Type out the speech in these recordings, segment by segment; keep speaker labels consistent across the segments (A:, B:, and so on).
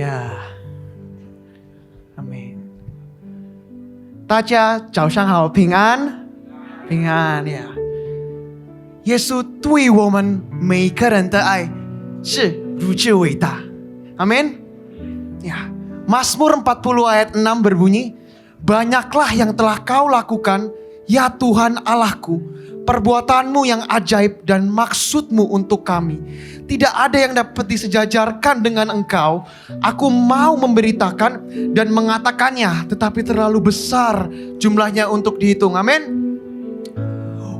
A: 呀，阿门。大家早上好，平安，平安呀。耶稣对我们每个人的爱是如此伟大，amin. Ya, Mazmur 40 ayat 6 berbunyi, banyaklah yang telah kau lakukan, ya Tuhan Allahku, perbuatanmu yang ajaib dan maksudmu untuk kami. Tidak ada yang dapat disejajarkan dengan engkau. Aku mau memberitakan dan mengatakannya, tetapi terlalu besar jumlahnya untuk dihitung. Amin.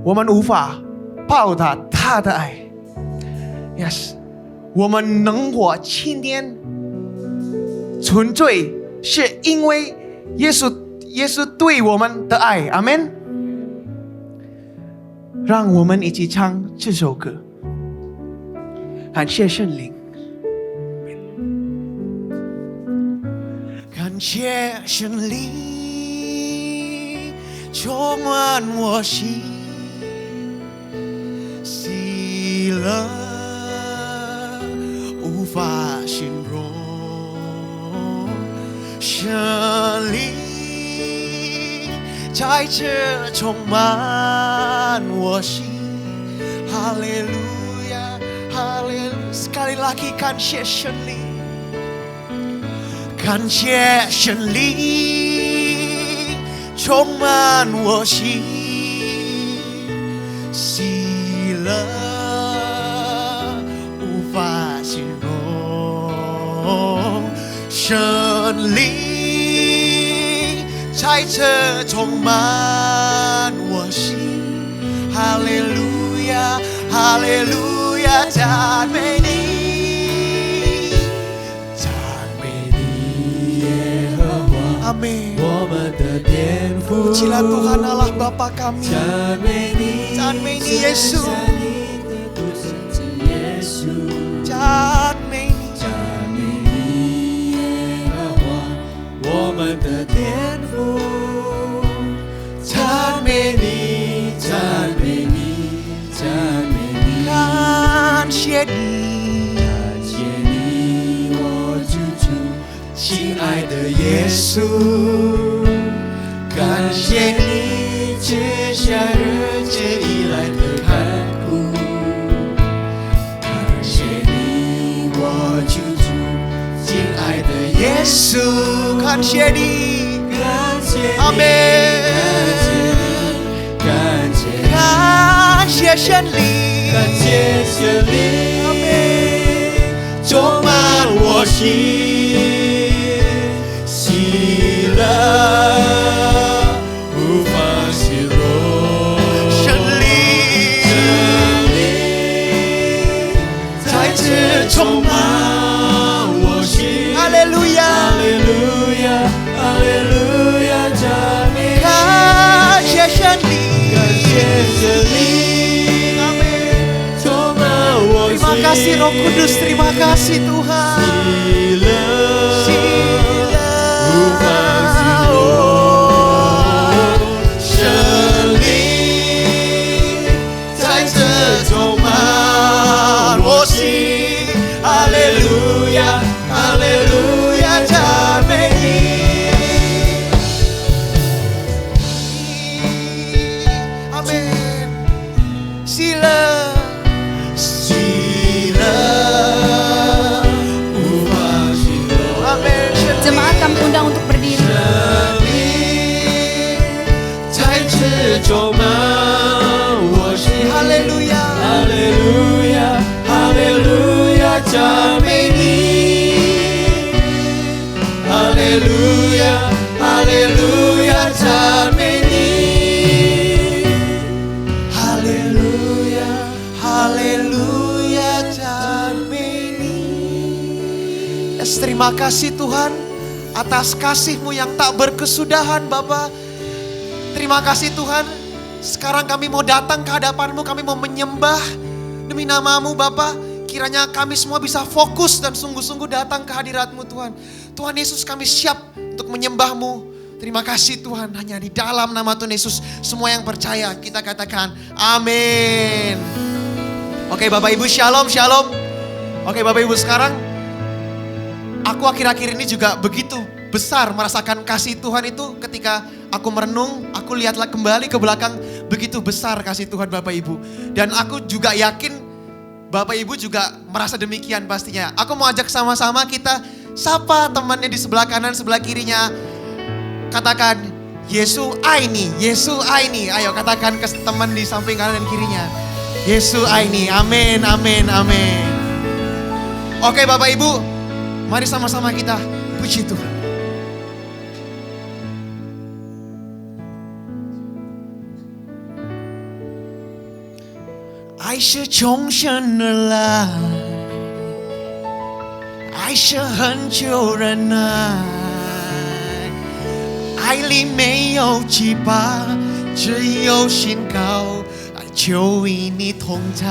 A: 我们无法报答他的爱。Yes， 我们能活7年，纯粹是因为耶稣对我们的爱。阿门。让我们一起唱这首歌，感谢圣灵，感谢圣灵充满我心，喜乐无法形容，圣灵在这充满我心，哈利路亚，哈利路亚。Sekali lagi 感谢圣灵，感谢圣灵充满我心，喜乐无法形容，圣灵在这充满我心，哈利路亚，哈利路亚，赞美你，赞美你耶和华，阿门。我们的天父，Pujilah Tuhan Allah Bapa kami，赞美你，赞美你耶稣，赞美你，赞美你耶和华，我们的天父，赞美你，赞美你，赞美你，感谢你，感谢你，我主，亲爱的耶稣，感谢你赐下日子以来的看顾，感谢你，我主，亲爱的耶稣，感谢你，阿门。感谢圣灵，感谢圣灵，阿门，充满我心，喜乐无法形容，圣灵在这充满我心，哈利路亚，哈利路亚，哈利路亚，赞美，感谢圣灵，感谢圣灵，阿门，充满我心。Terima kasih Roh Kudus, terima kasih Tuhan. 喜乐无法形容，圣灵在这充满我心，哈利路亚，哈利路亚，赞美你，阿门。喜乐，喜乐无法形容，阿门。
B: Jemaat kami undang untuk berdiri.
A: 在此充满我心，哈利路亚，哈利路亚，哈利路亚，赞美你，哈利路亚，哈利路亚，赞美你，哈利路亚，哈利路亚，赞美你。Yes, terima kasih Tuhan atas kasih-Mu yang tak berkesudahan Bapa. Terima kasih Tuhan. Sekarang kami mau datang ke hadapan-Mu, kami mau menyembah demi nama-Mu Bapa. Kiranya kami semua bisa fokus dan sungguh-sungguh datang ke hadirat-Mu Tuhan. Tuhan Yesus, kami siap untuk menyembah-Mu. Terima kasih Tuhan, hanya di dalam nama Tuhan Yesus semua yang percaya kita katakan amin. Oke Bapak Ibu, shalom, shalom. Oke Bapak Ibu, sekarang aku akhir-akhir ini juga begitu besar merasakan kasih Tuhan itu ketika aku merenung, aku lihatlah kembali ke belakang, begitu besar kasih Tuhan Bapak Ibu. Dan aku juga yakin Bapak Ibu juga merasa demikian pastinya. Aku mau ajak sama-sama kita sapa temannya di sebelah kanan, sebelah kirinya. Katakan, Yesu aini, Yesu aini. Ayo katakan ke teman di samping kanan dan kirinya. Yesu aini, amin, amin, amin. Oke Bapak Ibu, mari sama-sama kita puji Tuhan.爱是从神而来，爱是很久忍耐，爱里没有羁绊，只有信靠，爱就与你同在。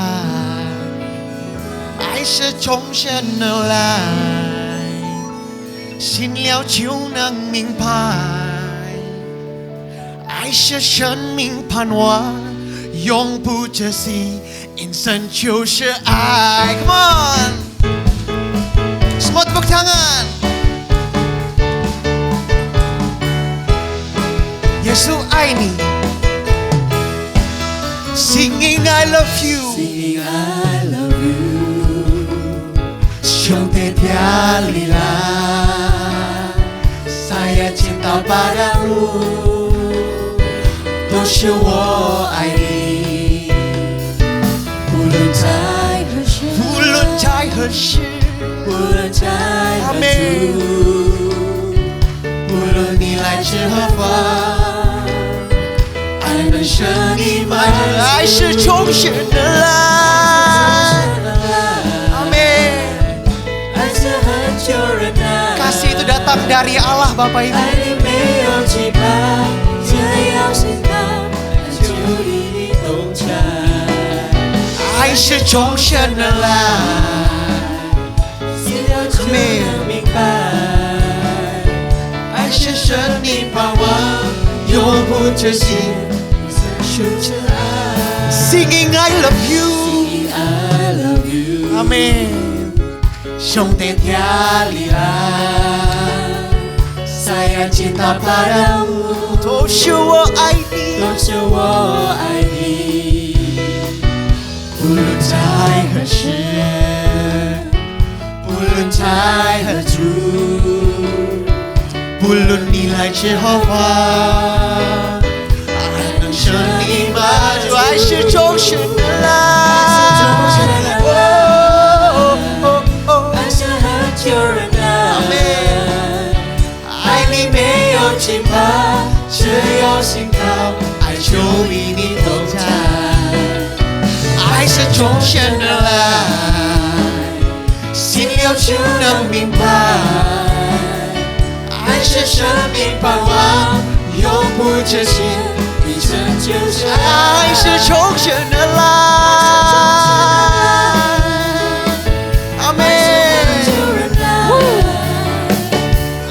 A: 爱是从神而来，信了就能明白，爱是生命盼望，永不止息。因神就是爱 ，Come on， semua tepuk tangan。耶稣爱你 ，Singing I love you，Singing I love you， 兄弟dia lihat， saya cinta padamu， 都是我爱你。无论在何时，无论在何处，无论你来自何方，爱能使你满足，爱是从神而来。阿们。爱是很久忍耐， kasih itu datang dari Allah Bapak Ibu。爱里没有羁绊，只要信靠，爱就与你同在。爱是从神而来，信了就能明白，爱是生命盼望，永不止息，守着爱。Singing I love you，Singing I love you， 阿们。兄弟dia lihat， saya cinta padamu， 都是我爱你，都是我爱你。无论在何时，不论在何处，不论你来自何方，爱能使你满足，爱是从神而来。爱是很久忍耐，爱里没有羁绊，只有信靠，爱就与你同在。爱是从神而来，信了就能明白，爱是生命盼望，永不止息，一生就是爱。爱是从神而来，阿们。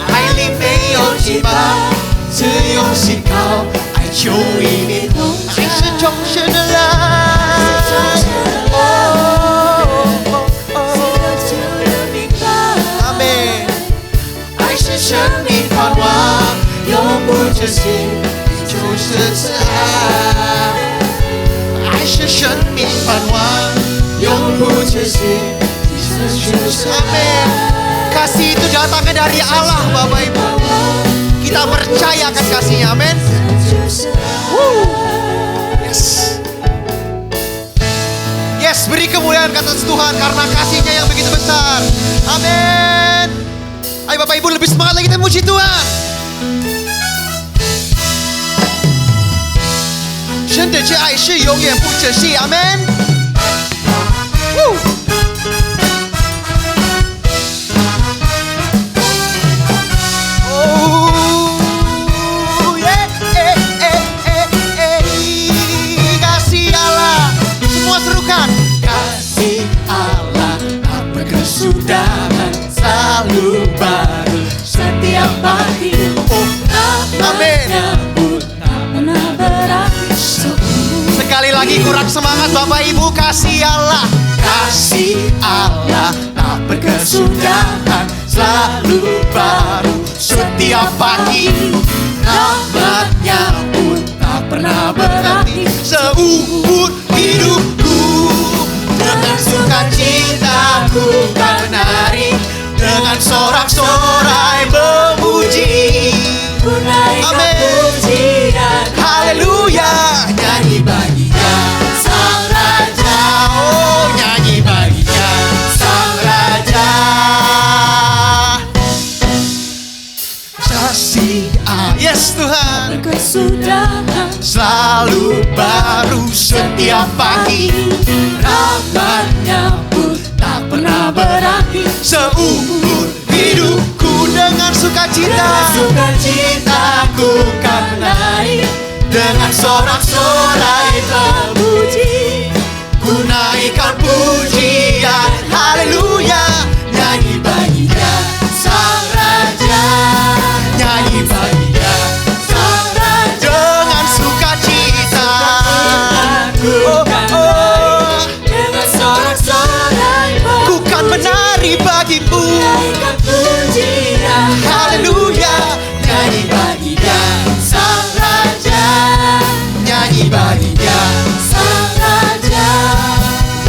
A: 爱里没有羁绊，只有信靠，爱就与你同在。爱是从神而来。生命盼望，永不止息，就是慈爱。爱是生命盼望，永不止息，就是爱。Kasih itu datangnya dari Allah Bapak Ibu. Kita percaya akan kasihnya, amin. Yes. Yes, beri kemuliaan kata Tuhan karena kasihnya yang begitu besar. Amin. Ayo Bapak Ibu lebih semangat lagi kita muji Tuhan. 神的之爱是永远不止息，阿们。Kasih Allah, semua serukan. Kasih Allah tak berkesudahan, selalu baru setiap pagi. Amin. Sekali lagi kurang semangat Bapak Ibu. Kasih Allah, kasih Allah tak berkesudahan, selalu baru setiap pagi. Rahmat-Nya pun tak pernah berhenti seumur hidupku. Dengan sukacita ku kan menari, dengan sorak-sorai memuji.
B: Ku naikkan pujian,
A: Haleluya, nyanyi baginya Sang Raja. Oh, nyanyi baginya Sang Raja. Kasih yes Tuhan,
B: kesudahan
A: selalu baru setiap pagi. Rahmat-Nya pun tak pernah berakhir seumur hidupku. Dengan sukacita, ku kan menari, dengan sorak-sorai memuji. Ku naikkan pujian, haleluya, nyanyi baginya Sang Raja. Nyanyi baginya Sang Raja. Dengan sukacita ku kan menari,
B: dengan sorak-sorai
A: ku kan menari bagimu.
B: naikkan pujian.
A: Haleluya, nyanyi baginya Sang Raja. Nyanyi baginya
B: Sang Raja.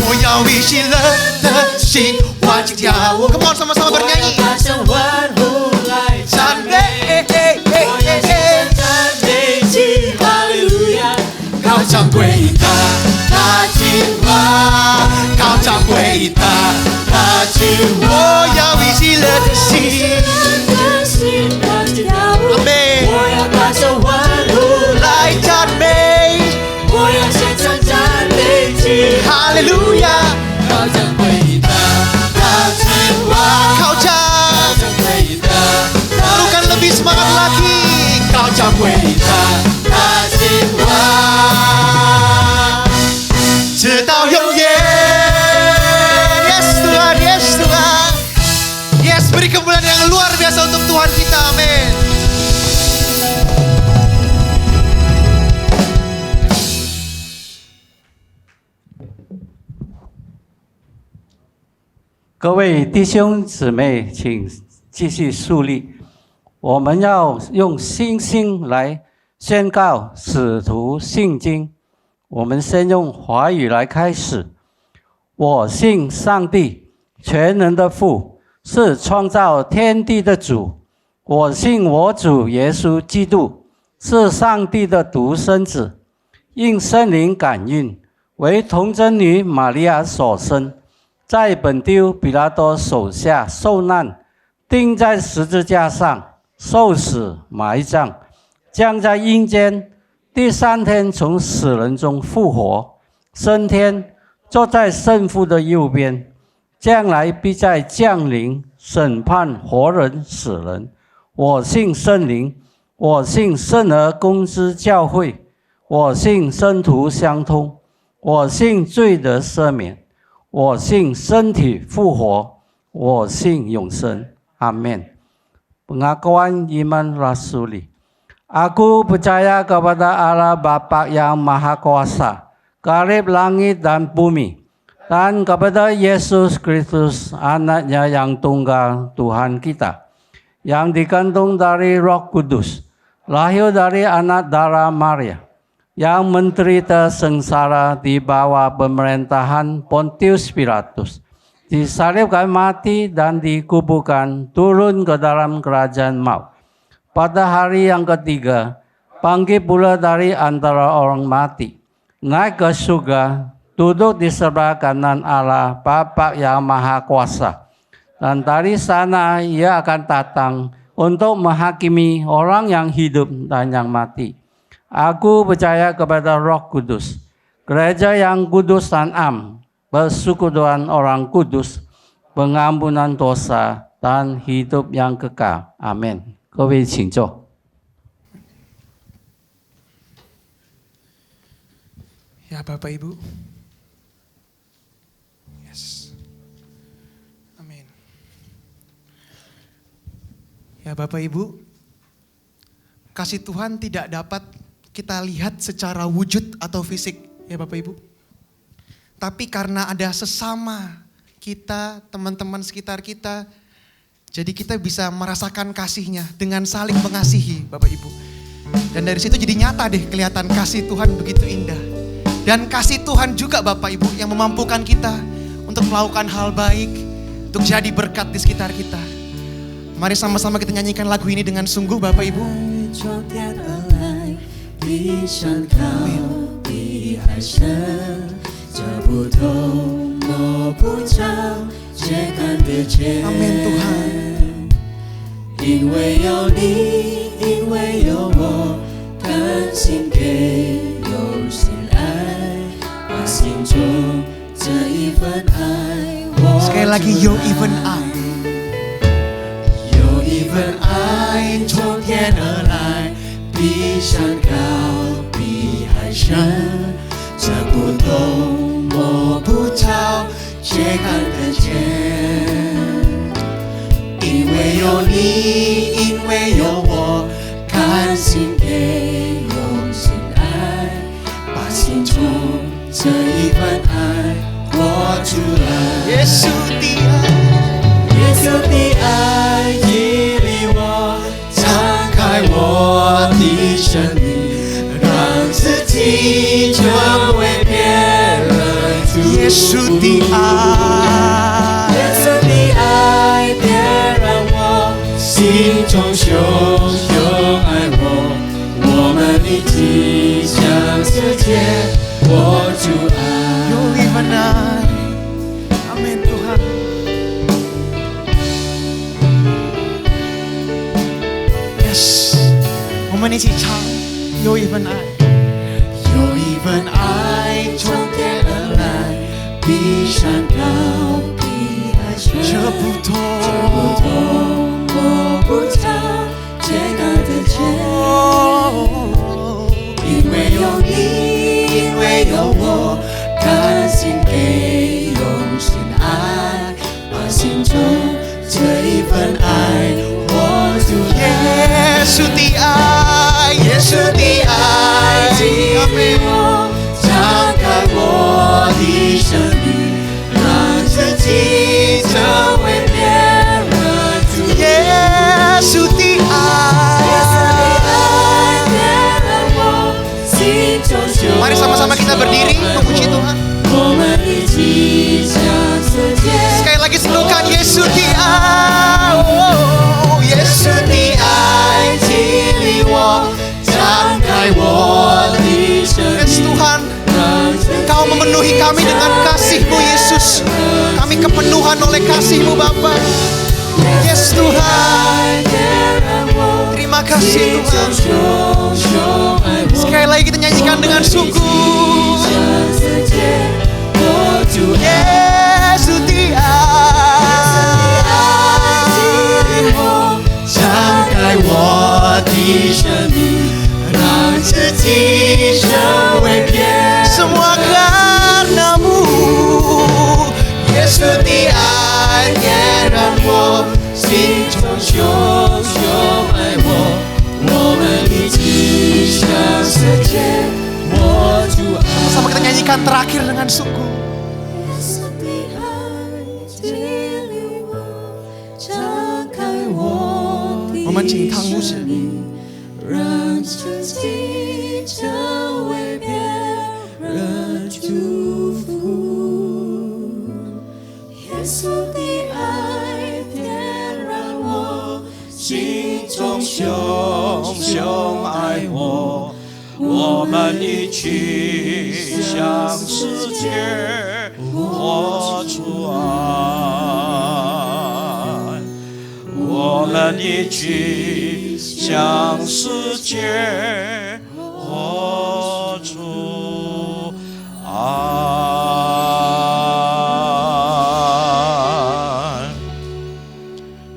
A: 我要一起乐的心，欢庆跳舞。Come on， sama-sama
B: 我要
A: bernyanyi。
B: 大声欢呼来赞美，我要全身赞美起哈利路亚，
A: 高唱归他，他敬我，高唱归他，他敬我。我要一起乐的心，
B: 的心欢庆跳舞，
A: 阿妹
B: 我要大声欢呼
A: 来赞美，
B: 我要全身赞美起
A: 哈利路亚，
B: 高唱归他，他敬我，
A: 高唱，
B: 高唱归他，
A: bukan lebih semangat lagi，高唱归他，他敬我，直到永远。Yes Tuhan, yes Tuhan, yes, beri kemuliaan yang luar biasa untuk Tuhan kita, amin.
C: 各位弟兄姊妹，请继续肃立。我们要用信心来宣告使徒信经。我们先用华语来开始。我信上帝，全能的父，是创造天地的主。我信我主耶稣基督，是上帝的独生子，应圣灵感孕，为童贞女玛利亚所生。在本丢比拉多手下受难，钉在十字架上，受死埋葬，降在阴间，第3天从死人中复活，升天，坐在圣父的右边，将来必再降临审判活人死人。我信圣灵，我信圣而公之教会，我信圣徒相通，我信罪得赦免，我信身体复活，我信永生。Amin. Pengakuan iman rasuli. Aku percaya kepada Allah Bapa yang Maha Kuasa, karib langit dan bumi, dan kepada Yesus Kristus, Anak-Nya yang tunggal Tuhan kita, yang dikandung dari Roh Kudus, lahir dari anak darah Maria, yang menderita sengsara di bawah pemerintahan Pontius Pilatus, disalibkan mati dan dikuburkan, turun ke dalam kerajaan maut. Pada hari yang ketiga, bangkit pula dari antara orang mati, naik ke surga, duduk di sebelah kanan Allah Bapa yang Maha Kuasa. Dan dari sana ia akan datang untuk menghakimi orang yang hidup dan yang mati. Aku percaya kepada Roh Kudus, gereja yang kudus dan am, persekutuan orang kudus, pengampunan dosa, dan hidup yang kekal. Amin. 各位请坐。
A: Ya Bapak Ibu. Yes. Amin. Ya Bapak Ibu, kasih Tuhan tidak dapat kita lihat secara wujud atau fisik, ya Bapak Ibu. Tapi karena ada sesama kita, teman-teman sekitar kita, Jadi kita bisa merasakan kasih-Nya dengan saling mengasihi Bapak Ibu. Dan dari situ jadi nyata deh kelihatan kasih Tuhan begitu indah. Dan kasih Tuhan juga Bapak Ibu yang memampukan kita untuk melakukan hal baik, untuk jadi berkat di sekitar kita. Mari sama-sama kita nyanyikan lagu ini dengan sungguh Bapak Ibu.
B: 昨天而来，比山高，比海深，这不同摸不着，却看得见。
A: Amin Tuhan.
B: 因为有你，因为有我，甘心给，有心爱，把心中这一份爱，我
A: Sekali lagi, yo even I.
B: 有一份爱从天而来，比山高，比海深，这不懂摸不着，却看得见。因为有你，因为有我，甘心给，用心爱，把心中这一份爱活出来。
A: Yesus dia.
B: 耶稣的爱激励我，敞开我的生命，让自己成为别人祝福。
A: Yesus dia.
B: 耶稣的爱点燃我心中熊熊爱我，我们一起向世界活出爱。
A: Yo even I. Amin Tuhan. Yes. 我们一起唱 Yo even I.
B: 有一份爱从天而来，比山高，比海深，
A: 这不同
B: 摸不着，却看得见。因为有你，因为有我，甘心给，用心爱，把心中这一份爱活出来。
A: Yesus di ai, Yesus di
B: 爱
A: ai.
B: 激励我，敞开我的生命，让自己成为别人祝福。
A: Yesus di
B: 耶稣的
A: ai.
B: 爱点燃我心中熊。
A: Mari sama-sama kita berdiri memuji Tuhan.
B: 我们一起向世界。
A: Sekali lagi serukan Yesus di ai. Oh, Yesus di ai.
B: 爱激励我，敞开我的生
A: Yes
B: 命，
A: Tuhan,
B: 让自己
A: Engkau memenuhi kami dengan kasih-Mu Yesus. Kami kepenuhan oleh kasih-Mu Bapa. Yes Tuhan.
B: 爱点燃我。
A: Terima kasih Tuhan.
B: 熊熊爱我，
A: Sekali lagi kita nyanyikan dengan sungguh.
B: 向世界活出爱。
A: Yesus di
B: 爱激
A: ai.
B: 励我，敞开我的生命，让自己成为别人。
A: Semua karena-Mu.
B: Yesus的爱点燃我，心中熊熊爱我，我们一起向世界活出爱。
A: Sama kita nyanyikan terakhir dengan sungguh.
B: 耶稣的爱激励我，敞开我的
A: 我们请汤牧师
B: 生命，让自己成为别人祝福。耶稣的爱点燃我心中熊熊爱我，我们一起向世界活出爱，我们一起向世界活出爱。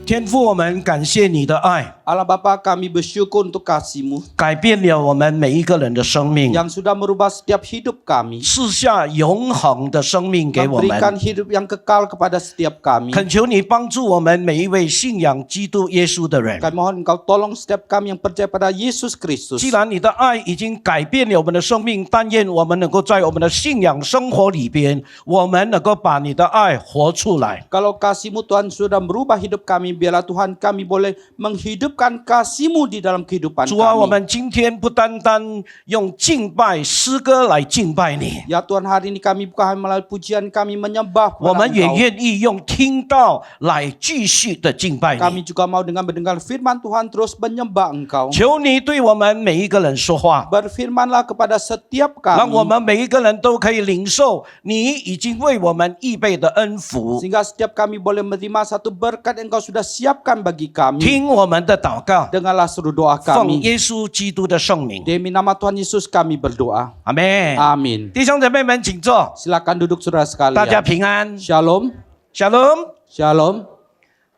D: 天父，我们感谢你的爱，
E: Allah Bapa, kami bersyukur untuk kasih-Mu
D: 改变了我们每一个人的生命，
E: yang sudah merubah setiap hidup kami,
D: 赐下永恒的生命给我
E: memberikan
D: 们。
E: hidup yang kekal kepada setiap kami.
D: 恳求你帮助我们每一位信仰基督耶稣的人。
E: Kami mohon Engkau tolong setiap kami yang percaya pada Yesus Kristus.
D: 既然你的爱已经改变了我们的生命，但愿我们能够在我们的信仰生活里边，我们能够把你的爱活出来。
E: Kalau kasih-Mu Tuhan sudah merubah hidup kami biarlah Tuhan kami boleh menghidupkan kasih-Mu di dalam kehidupan
D: 主啊，我
E: kami.
D: 们今天不单单用敬拜诗歌来敬拜你，
E: Ya Tuhan, hari ini kami bukan hanya melalui pujian kami menyembah
D: 我
E: kepada
D: 们也
E: Engkau.
D: 愿意用听道来继续的敬拜
E: Kami
D: 你。
E: juga mau dengan mendengar firman Tuhan terus menyembah Engkau.
D: 求你对我们每一个人说话，
E: Berfirmanlah kepada setiap
D: 让我
E: kami,
D: 们每一个人都可以领受你已经为我们预备的恩福，
E: sehingga setiap kami boleh menerima satu berkat yang Engkau sudah siapkan bagi kami.
D: 听我们的祷告，
E: Dengarlah seluruh doa
D: 奉
E: kami.
D: 耶稣基督的圣名，
E: Demi nama Tuhan Yesus kami berdoa.
D: 阿门。
E: Amin.
D: 弟兄姐妹们，请坐，
E: Silakan duduk saudara
D: 大家
E: sekalian.
D: 平安
E: Shalom.
D: ，Shalom。
E: Shalom.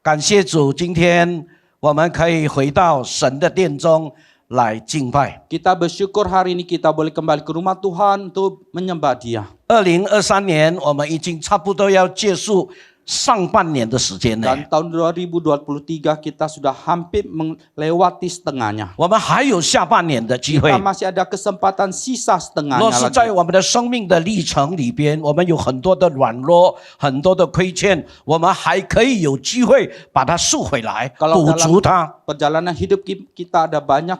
D: 感谢主，今天我们可以回到神的殿中来敬拜。
E: Kita bersyukur hari ini kita boleh kembali ke rumah Tuhan untuk menyembah Dia.
D: 2023年，我们已经差不多要结束上半年的时间了。
E: Dan tahun 2023 kita sudah hampir melewati setengahnya.
D: 我们还有下半年的机会
E: Kita。masih ada kesempatan sisa
D: 若
E: setengahnya
D: 是在
E: lagi.
D: 我们的生命的历程里边，我们有很多的软弱，很多的亏欠，我们还可以有机会把它赎回来，
E: Kalau
D: 补足它。
E: Perjalanan hidup kita ada banyak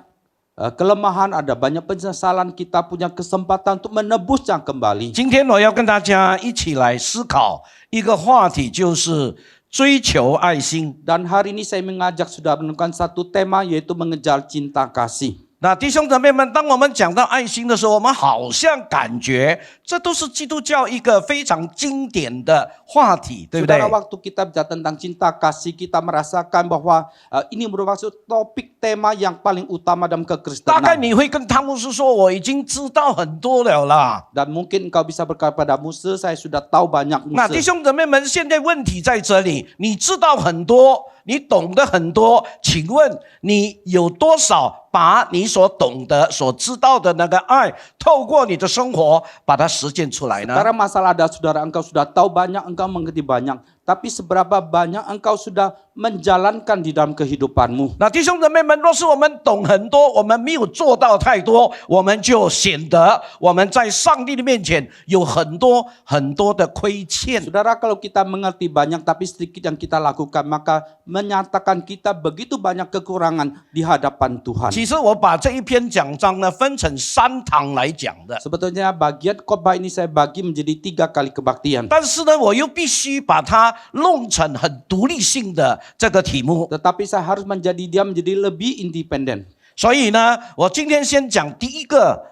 E: kelemahan, ada banyak penyesalan, kita punya kesempatan untuk menebusnya kembali.
D: 今天我要跟大家一起来思考一个话题，就是追求爱心。
E: Dan hari ini saya mengajak sudah menemukan satu tema yaitu mengejar cinta kasih.
D: 那弟兄姊妹们，当我们讲到爱心的时候，我们好像感觉这都是基督教一个非常经典的话题，对不对？
E: Saudara, waktu kita bicara tentang cinta kasih, kita merasakan bahwa ini merupakan topik tema yang paling utama dalam
D: 大概
E: kekristenan.
D: 你会跟汤姆斯说：“我已经知道很多了啦。
E: Dan mungkin engkau bisa berkata pada Musa, saya sudah tahu banyak ”
D: 那弟
E: Musa.
D: 兄姊妹们，现在问题在这里，你知道很多，你懂得很多，请问你有多少把你所懂得、所知道的那个爱，透过你的生活把它实践出来呢？
E: Karena masalah ada saudara, engkau sudah tahu banyak, engkau mengerti banyak. Tapi seberapa banyak engkau sudah menjalankan di dalam kehidupanmu.
D: 那弟兄姊妹们，若是我们懂很多，我们没有做到太多，我们就显得我们在上帝的面前有很多很多的亏欠。
E: Saudara, kalau kita mengerti banyak tapi sedikit yang kita lakukan, maka menyatakan kita begitu banyak kekurangan di hadapan Tuhan.
D: 其实我把这一篇讲章呢分成3堂来讲的，
E: Sebetulnya bagian khotbah ini saya bagi menjadi 3 kali kebaktian.
D: 但是呢，我又必须把它弄成很独立性的这个题目，
E: Tetapi saya harus menjadi dia menjadi lebih independen.
D: 所以呢，我今天先讲第一个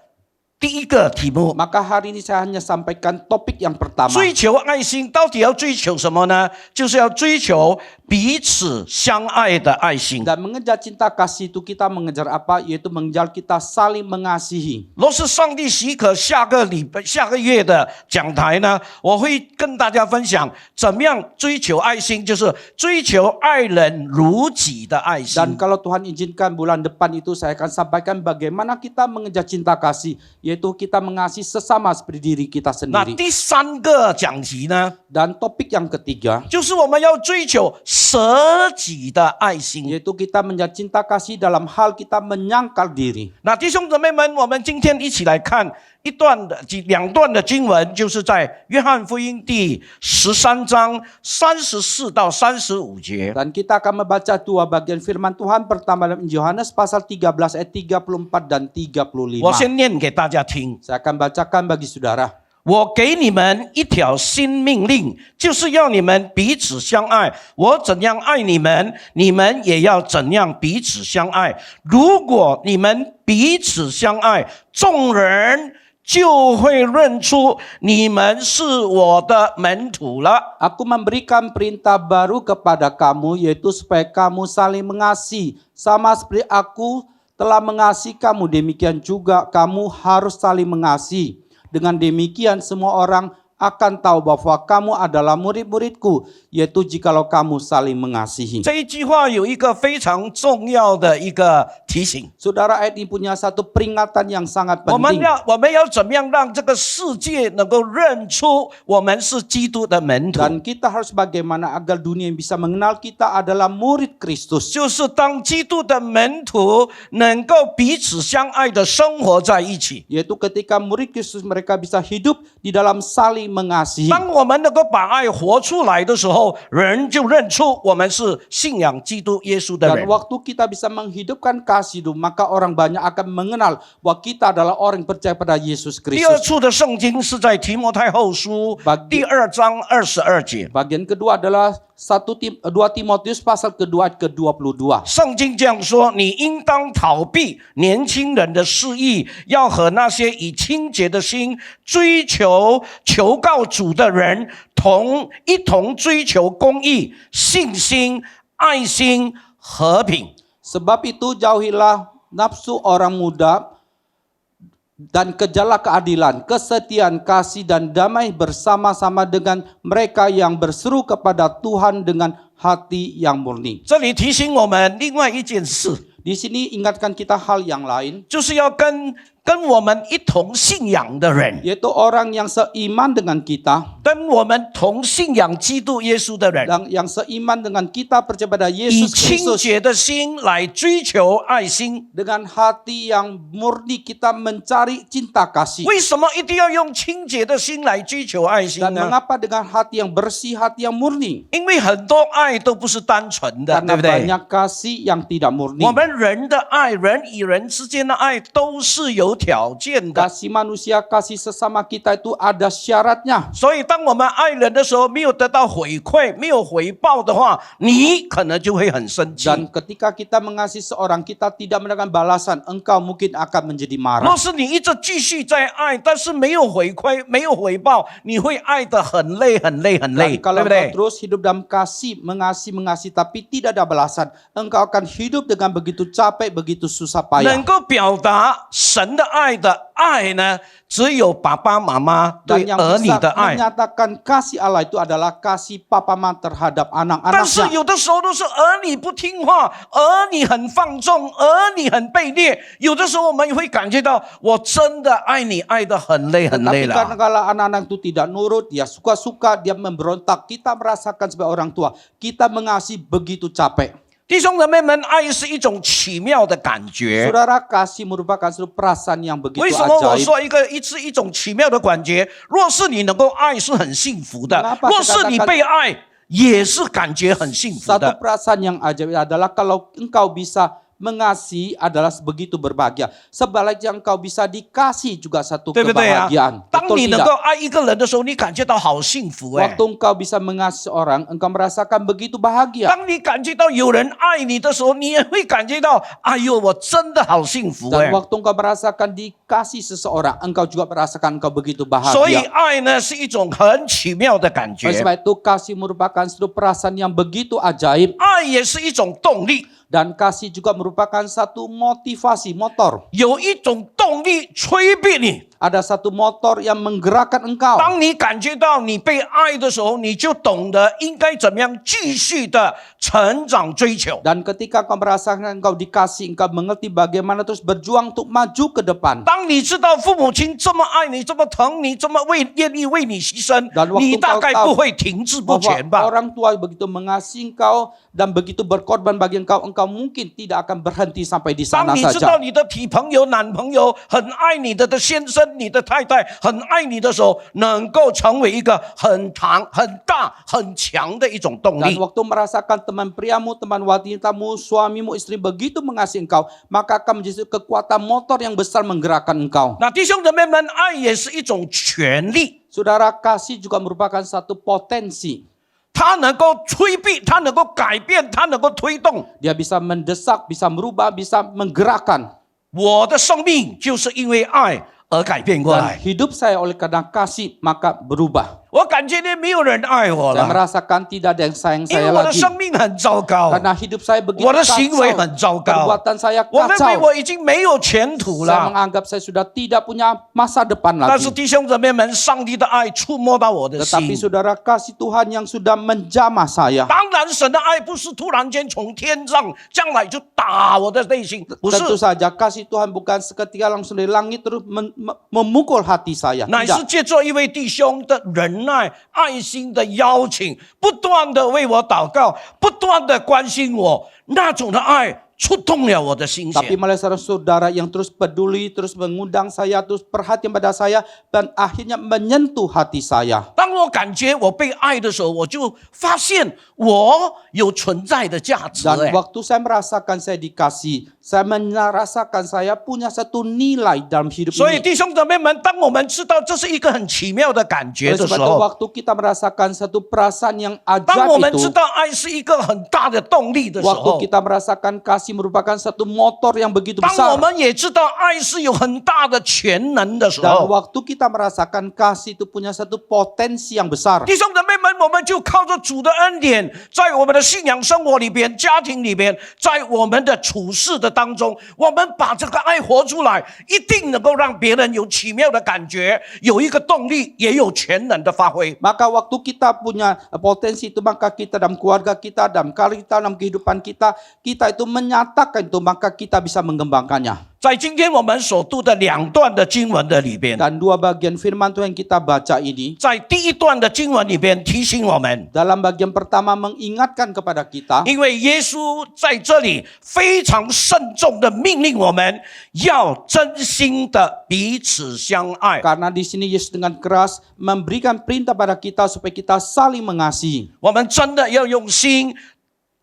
D: 题目。
E: Maka hari ini saya hanya sampaikan topik yang pertama.
D: 追求爱心到底要追求什么呢？就是要追求彼此相爱的爱心。
E: Dan mengejar cinta kasih itu kita mengejar apa? Yaitu mengejar kita saling mengasihi.
D: 若是上帝许可，下个月的讲台呢，我会跟大家分享怎么样追求爱心，就是追求爱人如己的爱心。
E: Dan kalau Tuhan izinkan bulan depan itu saya akan sampaikan bagaimana kita mengejar cinta kasih. Yaitu kita mengasihi sesama seperti diri kita
D: 那
E: sendiri.
D: 第3个讲题呢，
E: Dan topik yang ketiga,
D: 就是我们要追求舍己的爱心。
E: yaitu kita mengejar cinta kasih dalam hal kita menyangkal diri.
D: 那弟兄姊妹们，我们今天一起来看2段的经文，就是在约翰福音第13章34到35节。
E: Dan kita akan membaca 2 bagian firman Tuhan. Pertama dalam Injil Yohanes pasal 13 ayat 34 dan 35.
D: 我先念给大家听。
E: Saya akan bacakan bagi saudara.
D: 我给你们一条新命令，就是要你们彼此相爱。我怎样爱你们，你们也要怎样彼此相爱。如果你们彼此相爱，众人就会认出你们是我的门徒了。
E: Aku memberikan perintah baru kepada kamu, yaitu supaya kamu saling mengasihi. Sama seperti aku telah mengasihi kamu, demikian juga kamu harus saling mengasihi. Dengan demikian semua orang akan tahu bahwa kamu adalah murid-muridku, yaitu jikalau kamu saling mengasihi.
D: 这一句话有一个非常重要的一个提醒，
E: Saudara, ayat ini punya satu peringatan yang sangat
D: 我们
E: penting.
D: 要怎么样让这个世界能够认出我们是基督的门徒？
E: Dan kita harus bagaimana agar dunia bisa mengenal kita adalah murid Kristus.
D: 就是当基督的门徒能够彼此相爱的生活在一起。
E: Yaitu ketika murid Kristus mereka bisa hidup di dalam saling mengasihi.
D: 当我们能够把爱活出来的时候，候，人就认出我们是信仰基督耶稣的
E: Dan
D: 人。
E: waktu kita bisa menghidupkan kasih itu, maka orang banyak akan mengenal bahwa kita adalah orang yang percaya pada Yesus
D: 第二
E: Kristus.
D: 处的圣经是在提摩太后书
E: Bagi-
D: 第2章22节。
E: Bagian kedua adalah 2 Timotius pasal kedua ayat ke-22.
D: 圣经这样说：你应当逃避年轻人的肆意，要和那些以清洁的心追求求告主的人一同追求公义、信心、爱心、和平。
E: Sebab itu jauhilah nafsu orang muda dan kejarlah keadilan, kesetiaan, kasih dan damai bersama-sama dengan mereka yang berseru kepada Tuhan dengan hati yang murni.
D: 这里提醒我们另外一件事，
E: Di sini ingatkan kita hal yang lain,
D: 就是要跟我们一同信仰的人，
E: yaitu orang yang seiman dengan kita
D: 跟我们同信仰基督耶稣的人，
E: dan yang seiman dengan kita percaya pada
D: 以
E: Yesus
D: 清
E: Kristus
D: 洁的心来追求爱心。
E: dengan hati yang murni kita mencari cinta kasih.
D: 为什么一定要用清洁的心来追求爱心
E: Dan
D: 呢？
E: mengapa dengan hati yang bersih, hati yang murni?
D: 因为很多爱都不是单纯的，对
E: Karena
D: 不对？
E: banyak kasih yang tidak murni.
D: 我们人的爱，人与人之间的爱都是有条件的。
E: Kasih manusia, kasih sesama kita itu ada syaratnya.
D: 所以，当我们爱人的时候，没有得到回馈、没有回报的话，你可能就会很生气。
E: Dan ketika kita mengasihi seorang, kita tidak mendapatkan balasan, engkau mungkin akan menjadi
D: 若
E: marah.
D: 是你一直继续在爱，但是没有回馈、没有回报，你会爱得很累、很累、很累，
E: Dan
D: 对
E: kalau
D: 不
E: engkau
D: 对？
E: terus hidup dalam kasih, mengasihi, tapi tidak ada balasan, engkau akan hidup dengan begitu capek, begitu susah
D: 能
E: payah.
D: 够表达神的爱的爱呢，只有爸爸妈妈对
E: Dan yang
D: 儿女
E: bisa
D: 的爱。
E: menyatakan kasih Allah itu adalah kasih papa mama terhadap
D: 但是
E: anak-anaknya.
D: 有的时候都是儿女不听话，儿女很放纵，儿女很卑劣。有的时候我们也会感觉到，我真的爱你，爱得很累很累
E: Tapi karena
D: 了。
E: kalau anak-anak itu tidak nurut, dia suka-suka, dia memberontak, kita merasakan sebagai orang tua, kita mengasihi begitu capek.
D: 弟兄姊妹们，爱是一种奇妙的感觉。
E: Saudara, kasih merupakan suatu perasaan yang begitu
D: 为什么我
E: ajaib.
D: 说一种奇妙的感觉？若是你能够爱，是很幸福的；
E: Mengapa
D: 若是你
E: saya katakan
D: 被爱，也是感觉很幸福
E: Satu
D: 的。
E: perasaan yang ajaib adalah kalau engkau bisa mengasihi adalah begitu berbahagia. Sebaliknya engkau bisa dikasih juga satu
D: 对不对啊？
E: kebahagiaan.
D: 当
E: Betul
D: 你能
E: tidak?
D: 够爱一个人的时候，你感觉到好幸福哎。
E: Waktu engkau bisa mengasihi orang, engkau merasakan begitu bahagia.
D: 当你感觉到有人爱你的时候，你也会感觉到，哎呦，我真的好幸福哎
E: Dan。waktu engkau merasakan dikasih seseorang, engkau juga merasakan engkau begitu
D: 所以
E: bahagia.
D: 爱呢是一种很奇妙的感
E: Oleh
D: 觉，
E: sebab itu kasih merupakan suatu perasaan yang begitu ajaib.
D: 爱也是一种动力，
E: Dan kasih juga merupakan satu motivasi, motor.
D: 有一种动力催逼你。
E: Ada satu motor yang menggerakkan engkau.
D: 当你感觉到你被爱的时候，你就懂得应该怎么样继续的成长追求。
E: Dan ketika kau merasakan engkau dikasih, engkau mengerti bagaimana terus berjuang untuk maju ke depan.
D: 当你知道父母亲这么爱你、这么疼你、这么愿意为你牺牲
E: Dan，waktu
D: 你大概
E: engkau tahu
D: 不会停滞不
E: Bahwa
D: 前吧？
E: orang tua begitu mengasihi engkau dan begitu berkorban bagi engkau, engkau mungkin tidak akan berhenti sampai di
D: 当
E: sana
D: 你知道
E: saja.
D: 你的体朋友、男朋友很爱你的先生、你的太太很爱你的时候，能够成为一个很大、很强的一种动
E: Dan
D: 力。
E: waktu merasakan teman priamu, teman wanitamu, suamimu, istri begitu mengasihi engkau, maka akan menjadi kekuatan motor yang besar menggerakkan engkau.
D: 那弟兄姊妹们，爱也是一种权利，
E: Saudara, kasih juga merupakan satu potensi.
D: 它能够催逼，它能够改变，它能够推动。
E: Dia bisa mendesak, bisa merubah, bisa menggerakkan.
D: 我的生命就是因为爱而改变过
E: Dan
D: 来。
E: hidup saya oleh karena kasih, maka berubah.
D: 我感觉呢，没有人爱我
E: Saya
D: 了，
E: merasakan tidak ada yang sayang
D: 因为
E: saya
D: 我的
E: lagi.
D: 生命很糟糕，
E: Karena hidup saya begitu
D: 我的行为
E: kacau.
D: 很糟糕，
E: Perbuatan saya
D: 我认为
E: kacau.
D: 我已经没有前途
E: Saya
D: 了。
E: menganggap saya sudah tidak punya masa depan
D: 但是
E: lagi.
D: 弟兄姊妹们，上帝的爱触摸到我的
E: Tetapi
D: 心。
E: saudara, kasih Tuhan yang sudah menjamah saya.
D: 当然，神的爱不是突然间从天上降来就打我的内心，不是，
E: Tentu saja kasih Tuhan bukan seketika langsung dari langit terus memukul hati saya.
D: 乃是
E: Tidak.
D: 借着一位弟兄的忍耐、爱心的邀请，不断的为我祷告，不断的关心我，那种的爱触动了我的心
E: Tapi
D: 弦。
E: malah seorang saudara yang terus peduli, terus mengundang saya, terus perhatian pada saya, dan akhirnya menyentuh hati saya.
D: 当我感觉我被爱的时候，我就发现我有存在的价值。
E: Dan waktu saya merasakan saya dikasih, saya merasakan saya punya satu nilai dalam hidup
D: 所以
E: ini.
D: 弟兄姊妹们，当我们知道这是一个很奇妙的感觉
E: Oleh
D: 的时
E: sebab itu
D: 候，
E: waktu kita merasakan satu perasaan yang
D: 当我
E: ajaib
D: 们
E: itu,
D: 知道爱是一个很大的动力的时
E: waktu
D: 候，
E: kita merasakan kasih merupakan satu motor yang begitu
D: 当我
E: besar.
D: 们也知道爱是有很大的全能的时
E: Dan
D: 候，
E: waktu kita merasakan kasih itu punya satu potensi yang besar.
D: 弟兄姊妹们，我们就靠着主的恩典，在我们的信仰生活里边、家庭里边，在我们的处事的当中，我们把这个爱活出来，一定能够让别人有奇妙的感觉，有一个动力，也有全能的发挥。
E: Maka waktu kita punya potensi itu, maka kita dalam keluarga kita, dalam kali kita, dalam kehidupan kita itu menyatakan itu, maka kita bisa mengembangkannya.
D: 在今天我们所读的两段的经文的里边，
E: Dan dua bagian firman Tuhan yang kita baca ini,
D: 在第一段的经文里边提醒我们，
E: dalam bagian pertama mengingatkan kepada kita,
D: 因为耶稣在这里非常慎重的命令我们要真心的彼此相爱。
E: karena di sini Yesus dengan keras memberikan perintah pada kita supaya kita saling mengasihi.
D: 我们真的要用心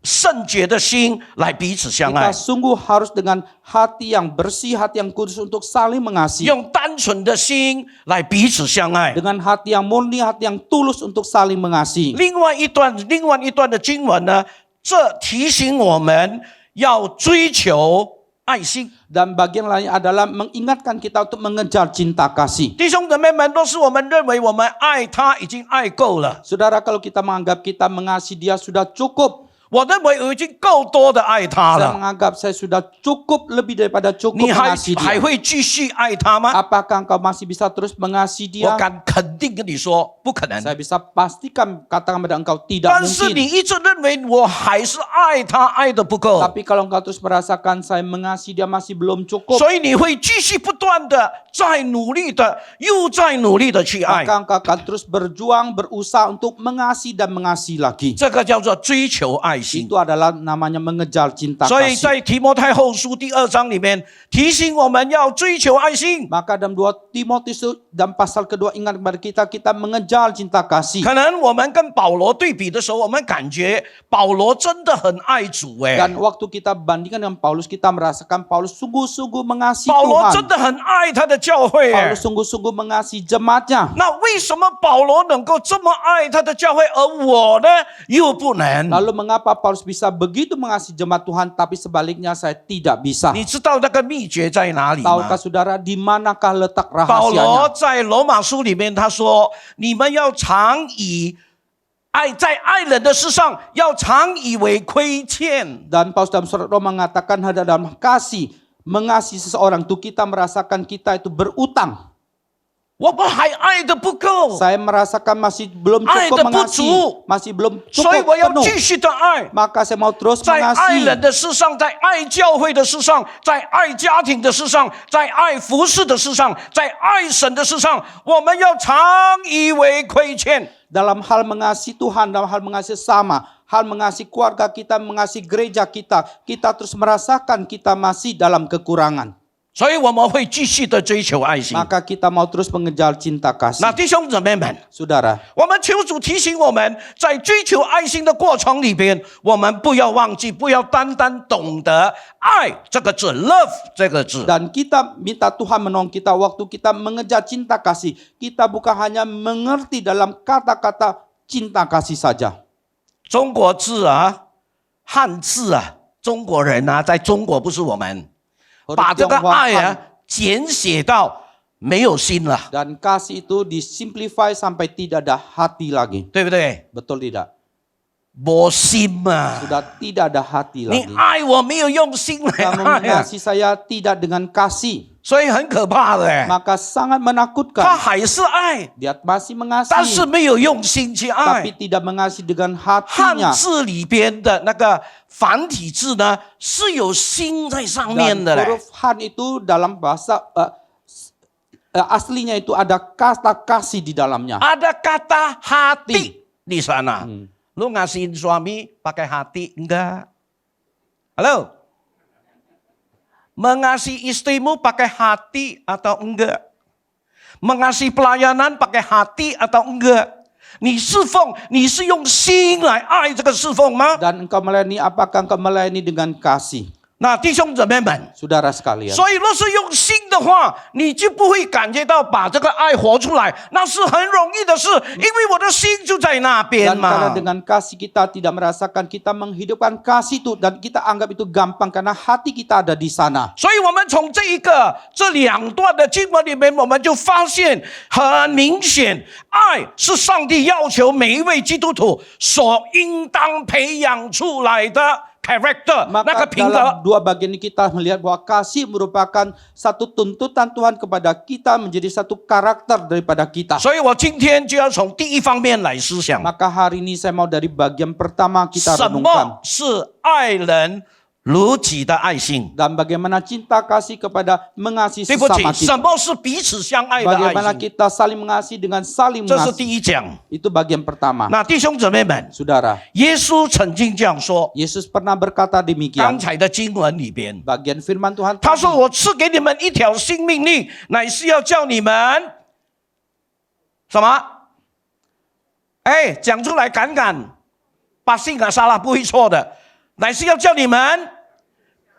D: 圣洁的心来彼此相
E: Kita
D: 爱，
E: sungguh harus dengan hati yang bersih, hati yang kudus untuk saling mengasihi.
D: 用单纯的心来彼此相爱。
E: Dengan hati yang murni, hati yang tulus untuk saling mengasihi.
D: 另外一段的经文呢，这提醒我们要追求爱心。
E: Dan bagian lain adalah mengingatkan kita untuk mengejar cinta kasih.
D: 弟兄姊妹们，若是我们认为我们爱他已经爱够了，
E: Saudara, kalau kita menganggap kita mengasihi dia sudah cukup,
D: 我认为我已经够多的爱他
E: saya
D: 了，
E: menganggap saya sudah cukup, lebih daripada cukup
D: 你还
E: mengasihi
D: 还
E: dia.
D: 会继续爱他吗？
E: Apakah engkau masih bisa terus mengasihi
D: 我
E: dia?
D: 敢肯定跟你说，不可能。
E: Saya bisa pastikan katakan pada engkau tidak
D: 但是你
E: mungkin.
D: 一直认为我还是爱他，爱的不够，
E: Tapi kalau engkau terus merasakan saya mengasihi dia masih belum cukup,
D: 所以你会继续不断的再努力的，又再努力的去爱，
E: maka engkau akan terus berjuang, berusaha untuk mengasihi dan mengasihi lagi.
D: 这个叫做追求爱心。
E: Itu adalah namanya mengejar cinta
D: 所以
E: kasih.
D: 在提摩太后书第2章里面提醒我们要追求爱心。
E: Maka dalam 2 Timotius dan pasal kedua ingat kepada kita mengejar cinta kasih.
D: 可能我们跟保罗对比的时候，我们感觉保罗真的很爱主
E: Dan waktu kita bandingkan dengan Paulus, kita merasakan Paulus sungguh-sungguh mengasihi
D: 保罗
E: Tuhan.
D: 真的很爱他的教会
E: Paulus sungguh-sungguh mengasihi jemaatnya.
D: 那为什么保罗能够这么爱他的教会，而我呢又不能？
E: Lalu mengapa Paulus bisa begitu mengasihi jemaat Tuhan, tapi sebaliknya saya tidak bisa?
D: 你知道那个秘诀在哪里吗
E: Tahukah？saudara di manakah letak
D: 保罗
E: rahasianya?
D: 在罗马书里面他说：“你们要常以爱在爱人的事上，要常以为亏欠。
E: Dan Paulus dalam surat Roma mengatakan ada dalam kasih, mengasihi seseorang itu kita merasakan kita itu berutang.
D: 我们还爱的不够，
E: Saya merasakan masih belum
D: Ai
E: cukup
D: de bu
E: mengasihi,
D: zu.
E: masih belum
D: 所以
E: cukup
D: 我要
E: penuh.
D: 继续的爱。”
E: Maka saya mau terus
D: 在爱
E: mengasihi.
D: 人的事上，在爱教会的事上，在爱家庭的事上，在爱服侍的事上，在爱神的事上，我们要常以为亏欠。
E: Dalam hal mengasihi Tuhan, dalam hal mengasihi sama, hal mengasihi keluarga kita, mengasihi gereja kita, kita terus merasakan kita masih dalam kekurangan.
D: 所以我们会继续的追求爱心。
E: Maka kita mau terus mengejar cinta
D: 那
E: kasih.
D: 弟兄姊妹们，
E: Saudara,
D: 我们求主提醒我们，在追求爱心的过程里边，我们不要忘记，不要单单懂得爱这个字 ，love 这个字。
E: dan kita minta Tuhan menolong kita waktu kita mengejar cinta kasih. Kita bukan hanya mengerti dalam kata-kata cinta kasih saja.
D: 中国字啊，汉字啊，中国人啊，在中国不是我们。 把这个爱啊简写到没有心了，
E: Dan kasih itu disimplify sampai tidak ada hati lagi.
D: 对不对？
E: Betul tidak?
D: 没心嘛，
E: Sudah tidak ada hati
D: 你
E: lagi.
D: 爱我没有用心来
E: Kamu
D: 爱啊，
E: mengasihi saya tidak dengan kasih.
D: 所以很可怕的。
E: Maka sangat
D: 他
E: menakutkan.
D: 还是爱，
E: Dia masih
D: 但是
E: mengasihi,
D: 没有用心去
E: tapi
D: 爱。
E: tidak mengasihi dengan
D: 汉
E: hatinya.
D: 字里边的那个繁体字呢，是有心在上面
E: Dan
D: 的嘞。
E: huruf Han itu dalam bahasa aslinya itu ada kata kasih di dalamnya.
D: Ada kata hati di sana. Lu ngasihin suami pakai hati enggak? Halo? Mengasihi istrimu pakai hati atau enggak? Mengasihi pelayanan pakai hati atau enggak? 你侍奉，你是用心来爱这个侍奉吗？
E: Dan engkau melayani, apakah engkau melayani dengan kasih?
D: 那弟兄姊妹们，
E: Saudara sekalian.
D: 所以若是用心的话，你就不会感觉到把这个爱活出来，那是很容易的事，因为我的心就在那边
E: Dan karena
D: 嘛。
E: dengan kasih kita tidak merasakan, kita menghidupkan kasih itu dan kita anggap itu gampang karena hati kita ada di sana.
D: 所以我们从这两段的经文里面，我们就发现很明显，爱是上帝要求每一位基督徒所应当培养出来的 character， 那个
E: Maka
D: 品格。
E: dalam dua bagian ini kita melihat bahwa kasih merupakan satu tuntutan Tuhan kepada kita menjadi satu karakter daripada kita.
D: 所以我今天就要从第一方面来思想，
E: Maka hari ini saya mau dari bagian pertama kita
D: 什
E: renungkan.
D: 么是爱人如己的爱心？
E: Dan bagaimana cinta kasih kepada mengasihi
D: 对不起，
E: sesama
D: 什
E: kita.
D: 么是彼此相爱的爱
E: Bagaimana
D: 心？
E: kita saling mengasihi dengan saling
D: 这是第
E: mengasihi.
D: 一讲。
E: Itu bagian pertama.
D: 那弟兄姊妹们，
E: Saudara,
D: 耶稣曾经这样说，
E: Yesus pernah berkata
D: 刚
E: demikian.
D: 才的经文里边，
E: Bagian firman Tuhan
D: 他说：“
E: tadi,
D: 我赐给你们一条新命令，乃是要叫你们什么？哎，讲出来敢敢，把信啊杀了不会错的，乃是要叫你们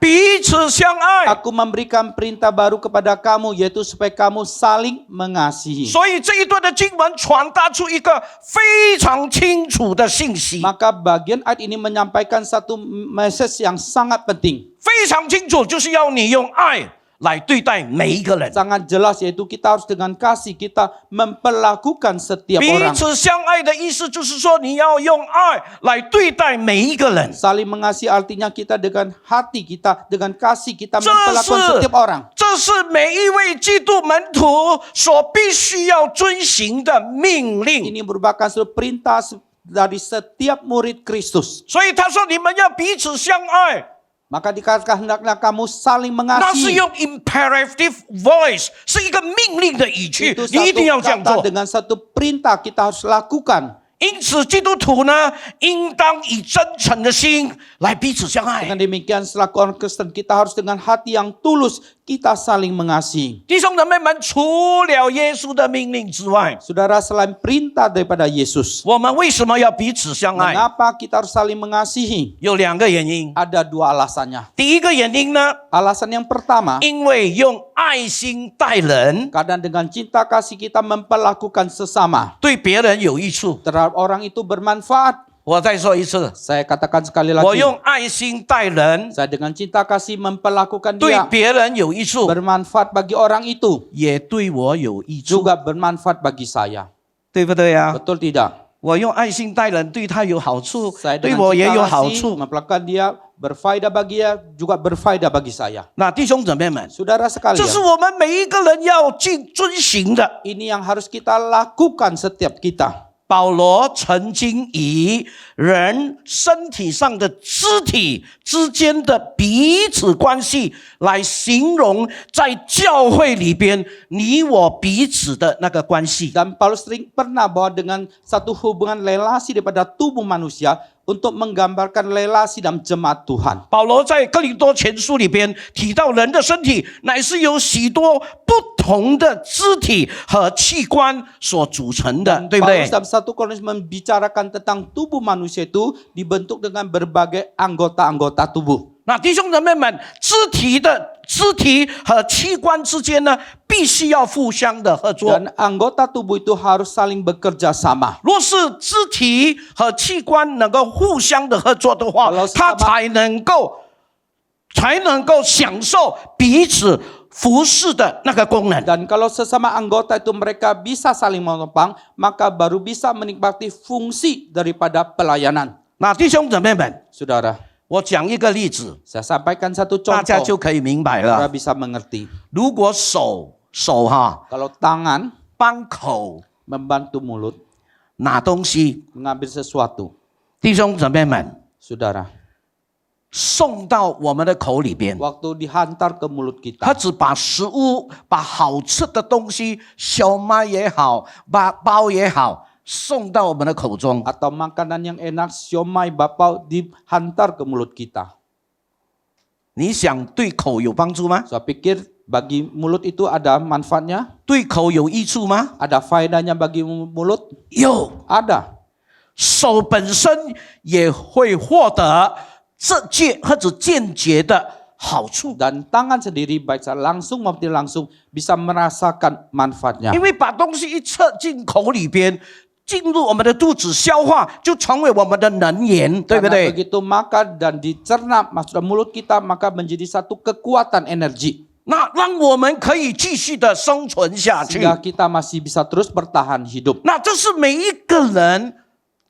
D: 彼此相爱。
E: Aku memberikan perintah baru kepada kamu, yaitu supaya kamu saling mengasihi.
D: 所以这一段的经文传达出一个非常清楚的信息，
E: Maka bagian ayat ini menyampaikan satu message yang sangat penting.
D: 非常清楚，就是要你用爱来对待每一个人。
E: Sangat jelas, yaitu kita harus dengan kasih, kita memperlakukan setiap
D: 彼
E: orang.
D: 此相爱的意思就是说，你要用爱来对待每一个人。
E: Saling mengasihi artinya kita dengan hati kita, dengan kasih kita
D: 这
E: memperlakukan
D: 是
E: setiap orang.
D: 这是每一位基督门徒所必须要遵行的命令。
E: Ini merupakan suatu perintah dari setiap murid Kristus.
D: 所以他说：“你们要彼此相爱。”
E: Maka dikatakan hendaklah kamu saling
D: 那是
E: mengasihi.
D: 用 imperative voice，是一个命令的语句
E: Itu，
D: 你一定要
E: satu
D: 这样
E: kata
D: 做。
E: dengan satu perintah kita harus lakukan.
D: 因此，基督徒呢，应当以真诚的心来彼此相爱。
E: Dengan demikian selaku orang Kristen kita harus dengan hati yang tulus kita saling mengasihi.
D: 弟兄姊妹们，除了耶稣的命令之外，
E: Saudara, selain perintah daripada Yesus,
D: 我们为什么要彼此相爱？
E: mengapa kita harus saling mengasihi?
D: 有两个原因。
E: Ada dua alasannya.
D: 第一个原因呢，
E: Alasan yang pertama,
D: 因为用爱心待人，
E: kadang dengan cinta kasih kita memperlakukan sesama.
D: 对别人有益处。
E: Terhadap orang itu bermanfaat.
D: 我再说一次，
E: Saya katakan sekali
D: 我
E: lagi.
D: 用爱心待人，
E: Saya dengan cinta kasih memperlakukan
D: 对
E: dia.
D: 别人有益处，
E: Bermanfaat bagi orang itu.
D: 也对我有益处，
E: Juga bermanfaat bagi saya.
D: 对不对呀？
E: Betul tidak?
D: 我用爱心待人，对他有好处，
E: Saya
D: 对
E: dengan
D: 我也
E: cinta
D: 有好
E: kasih
D: 处。
E: memperlakukan dia, berfaedah bagi dia, juga berfaedah bagi saya.
D: 那弟兄姊妹们，
E: Saudara
D: 这是
E: sekalian,
D: 我们每一个人要遵行的。
E: ini yang harus kita lakukan setiap kita.
D: 保罗曾经以人身体上的肢体之间的彼此关系来形容在教会里边你我彼此的那个关系。
E: Dan Paulus sering pernah bahwa dengan satu hubungan relasi daripada tubuh manusia untuk menggambarkan relasi dalam jemaat Tuhan.
D: 保罗在哥林多前书里边提到，人的身体乃是由许多不同的肢体和器官所组成的，对不对
E: Paulus？dalam 1 Korintus membicarakan tentang tubuh manusia itu dibentuk dengan berbagai anggota-anggota tubuh.
D: 那弟兄姊妹们，肢体和器官之间呢，必须要互相的合作。
E: Dan anggota tubuh itu harus saling bekerja sama.
D: 若是肢体和器官能够互相的合作的话
E: Kalau，
D: 它
E: sesama-
D: 才能够享受彼此服侍的那个功能。
E: Dan kalau sesama anggota itu mereka bisa saling menopang, maka baru bisa menikmati fungsi daripada pelayanan.
D: 那弟兄姊妹们，
E: Saudara,
D: 我讲一个例子，
E: saya sampaikan satu
D: 大家就
E: contoh
D: 可以明白
E: supaya
D: 了。
E: bisa mengerti.
D: 如果手哈
E: Kalau tangan
D: 帮口
E: membantu mulut
D: 拿东西，
E: mengambil sesuatu,
D: 弟兄姊妹们
E: saudara,
D: 送到我们的口里边，
E: waktu dihantar ke mulut
D: 他
E: kita,
D: 只把食物、把好吃的东西，小麦也好，包也好，送到我们的口中。
E: atau makanan yang enak, siomay, bapau, dihantar ke mulut kita.
D: 你想对口有帮助吗？
E: Saya pikir bagi mulut itu ada manfaatnya,
D: 对口有益处吗？
E: ada faedahnya bagi mulut,
D: 有，
E: ada.
D: 手本身也会获得直接或者间接的好处，
E: Dan tangan sendiri baik secara langsung maupun tidak langsung bisa merasakan manfaatnya.
D: 因为把东西一吃进口里边，进入我们的肚子消化，就成为我们的能源，对不
E: Karena
D: 对？
E: begitu makan dan dicerna masuk dalam mulut kita, maka menjadi satu kekuatan energi.
D: 那让我们可以继续的生存下去。
E: Sehingga kita masih bisa terus bertahan hidup.
D: 那这是每一个人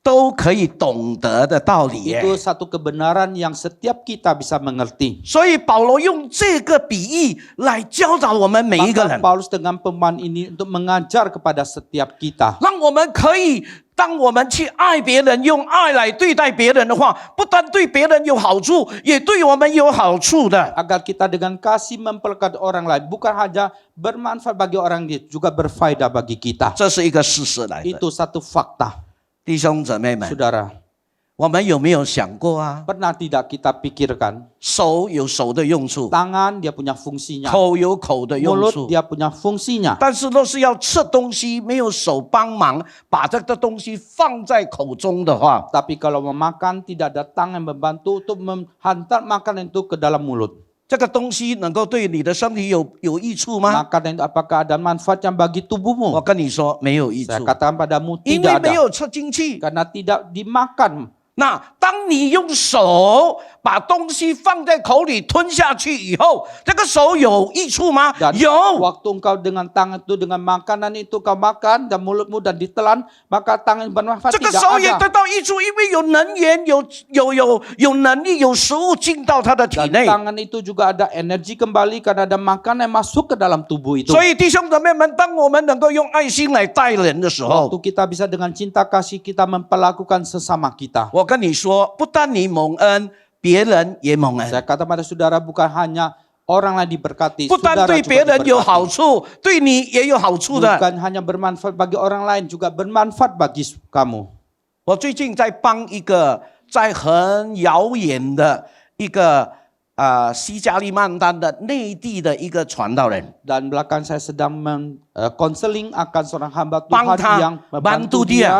D: 都可以懂得的道理耶。
E: Itu satu kebenaran yang setiap kita bisa mengerti.
D: 所以保罗用这个比喻来教导我们每一个
E: Maka
D: 人，
E: Paulus dengan perumpamaan ini untuk mengajar kepada setiap kita.
D: 让我们可以，当我们去爱别人，用爱来对待别人的话，不但对别人有好处，也对我们有好处的。
E: Agar kita dengan kasih memperlakukan orang lain, bukan hanya bermanfaat bagi orang lain, juga berfaedah bagi kita.
D: 这是一个事实来的，
E: Itu satu fakta.
D: 弟兄姊妹们，
E: Saudara,
D: 我们有没有想过啊？
E: pernah tidak kita pikirkan,
D: 手有手的用处，
E: tangan dia punya fungsinya,
D: 口有口的用
E: mulut
D: 处。
E: dia punya fungsinya.
D: 但是若是要吃东西，没有手帮忙把这个东西放在口中的话，
E: Tapi kalau memakan tidak ada tangan membantu untuk menghantar makanan itu ke dalam mulut.
D: 这个东西能够对你的身体有益处吗？
E: Makanan itu apakah ada manfaatnya bagi
D: 我
E: tubuhmu?
D: 跟你说，没有益处
E: Saya，katakan padamu
D: 因为
E: tidak
D: 没
E: ada.
D: 有吃进去。
E: Karena tidak dimakan.
D: 那当你用手把东西放在口里吞下去以后，这个手有益处吗？
E: Dan
D: 有。
E: waktu engkau dengan tangan itu, dengan makanan itu kau makan dan mulutmu dan ditelan, maka tangan bermanfaat
D: 这个
E: tidak
D: 手也
E: ada.
D: 得到益处，因为有能源、有能力、有食物进到他的体
E: Dan
D: 内。
E: tangan itu juga ada energi kembali karena ada makanan yang masuk ke dalam tubuh itu.
D: 所以弟兄姊妹们，当我们能够用爱心来待人的时候，
E: Waktu kita bisa dengan cinta kasih kita memperlakukan sesama kita.
D: 我跟你说，不但你蒙恩，别人也蒙恩。
E: Saya kata pada saudara, bukan hanya orang lain diberkati,
D: 不但
E: saudara
D: 对
E: juga
D: 别人有好
E: diberkati.
D: 处，对你也有好处的。
E: Bukan hanya bermanfaat bagi orang lain, juga bermanfaat bagi kamu.
D: 我最近在帮一个在很遥远的一个西加利曼丹的内地的一个传道人，
E: Dan belakang saya sedang konseling akan seorang hamba
D: Bang
E: Tuhan
D: Ta,
E: yang
D: bantu
E: membantu
D: dia.
E: dia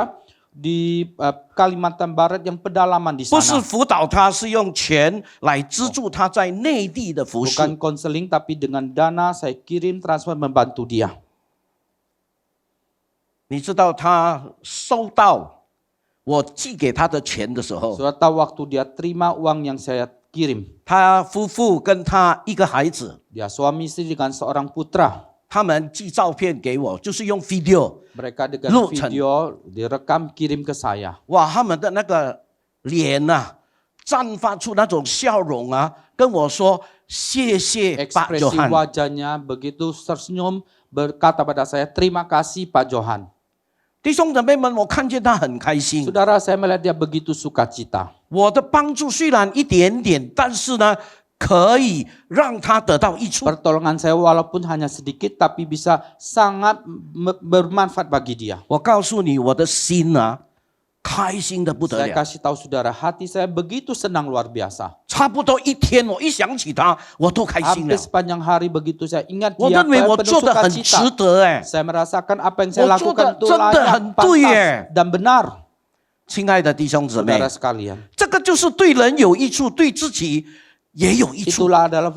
E: di Kalimantan Barat yang pedalaman di
D: 不是
E: sana.
D: 辅导他，是用钱来资助他在内地的服侍。
E: Bukan konseling, tapi dengan dana saya kirim transfer membantu dia.
D: 你知道他收到我寄给他的钱的时候，
E: Saudara tahu waktu dia terima uang yang saya kirim,
D: 他夫妇跟他一个孩子，
E: dia suami istri dengan seorang putra.
D: 他们寄照片给我，就是用 video。
E: Mereka dengan
D: Lu, Chen.
E: video direkam kirim ke saya.
D: 哇，他们的那个脸啊，绽放出那种笑容啊，跟我说谢谢Pak
E: Ekspresi
D: Johan。
E: wajahnya begitu tersenyum berkata pada saya, terima kasih Pak Johan.
D: 弟兄姊妹们，我看见他很开心。
E: Saudara, saya melihat dia begitu sukacita.
D: 我的帮助虽然一点点，但是呢，可以让他得到益处。
E: Pertolongan saya walaupun hanya sedikit, tapi bisa sangat bermanfaat bagi dia.
D: 我告诉你，我的心啊，开心的不得
E: Saya
D: 了。
E: kasih tahu saudara, hati saya begitu senang luar biasa.
D: 差不多一天，我一想起他，我都开心
E: Hampir
D: 了。
E: sepanjang hari begitu saya ingat
D: 我
E: dia,
D: 认为
E: saya
D: 我
E: penuh
D: 做的很值
E: sukacita.
D: 得哎，
E: Saya merasakan apa yang saya
D: 我做的
E: lakukan itu
D: 真的很
E: layak,
D: 对耶。
E: pantas, dan benar.
D: 亲爱的弟兄姊妹，
E: Saudara sekalian,
D: 这个就是对人有益处，对自己也有益处，
E: itulah adalah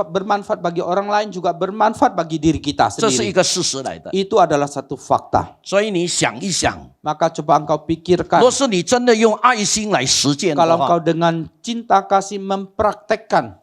E: bermanfaat bagi orang lain, juga bermanfaat bagi diri kita
D: 这是一
E: sendiri.
D: 个事实来的。
E: Itu adalah satu fakta.
D: 所以你想一想，
E: Maka coba engkau pikirkan,
D: 若是你真的用爱心来实践的
E: kalau
D: 话
E: engkau，dengan cinta kasih mempraktekkan,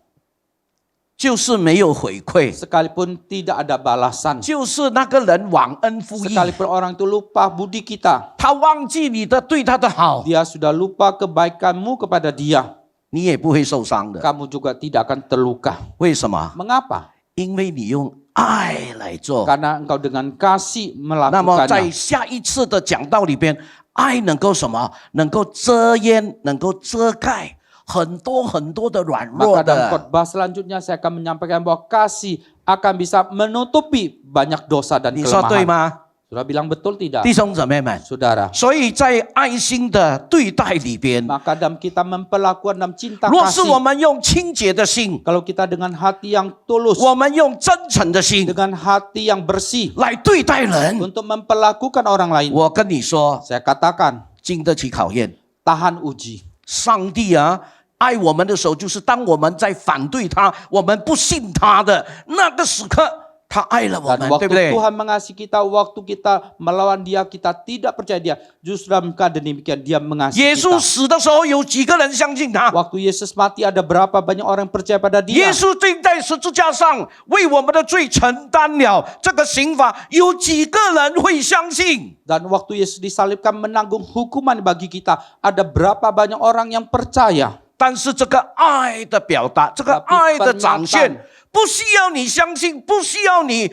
D: 就是没有回馈，
E: sekalipun tidak ada balasan,
D: 就是那个人忘恩负义，
E: sekalipun orang itu lupa budi kita,
D: 他忘记你的对他的好，
E: dia sudah lupa kebaikanmu kepada dia,
D: 你也不会受伤的。
E: kamu juga tidak akan terluka.
D: 为什么？
E: Mengapa?
D: 因为你用爱来做。
E: Karena engkau dengan kasih
D: 那么在
E: melakukannya.
D: 下一次的讲道里边，爱能够什么？能够遮掩，能够遮盖很多很多的软弱
E: Maka dalam
D: 的。
E: khotbah selanjutnya saya akan menyampaikan bahwa kasih akan bisa menutupi banyak dosa dan
D: 你说对
E: kelemahan.
D: 吗？
E: Saudara bilang betul tidak?
D: 弟兄姊妹们，
E: Saudara.
D: 所以在爱心的对待里边，
E: Maka dalam kita memperlakukan dalam cinta
D: 若是
E: kasih.
D: 我们用清洁的心，
E: Kalau kita dengan hati yang tulus,
D: 我们用真诚的心
E: dengan hati yang bersih
D: 来对待人，
E: untuk memperlakukan orang lain,
D: 我跟你说，
E: saya katakan
D: 经得起考验。
E: tahan uji.
D: 上帝啊，爱我们的时候，就是当我们在反对他、我们不信他的那个时刻，他爱了我
E: Dan
D: 们，对不
E: waktu
D: 对？
E: Tuhan mengasihi kita, waktu kita melawan dia, kita tidak percaya dia. Justru dalam keadaan demikian dia
D: 耶
E: mengasihi
D: 稣
E: kita.
D: 死的时候，有几个人相信他？
E: Waktu Yesus mati ada berapa banyak orang yang percaya pada
D: 耶
E: dia?
D: 稣钉在十字架上，为我们的罪承担了这个刑罚，有几个人会相信？
E: Dan waktu Yesus disalibkan menanggung hukuman bagi kita, ada berapa banyak orang yang percaya?
D: 但是这个爱的表达，这个爱的展现，不需要你相信，不需要你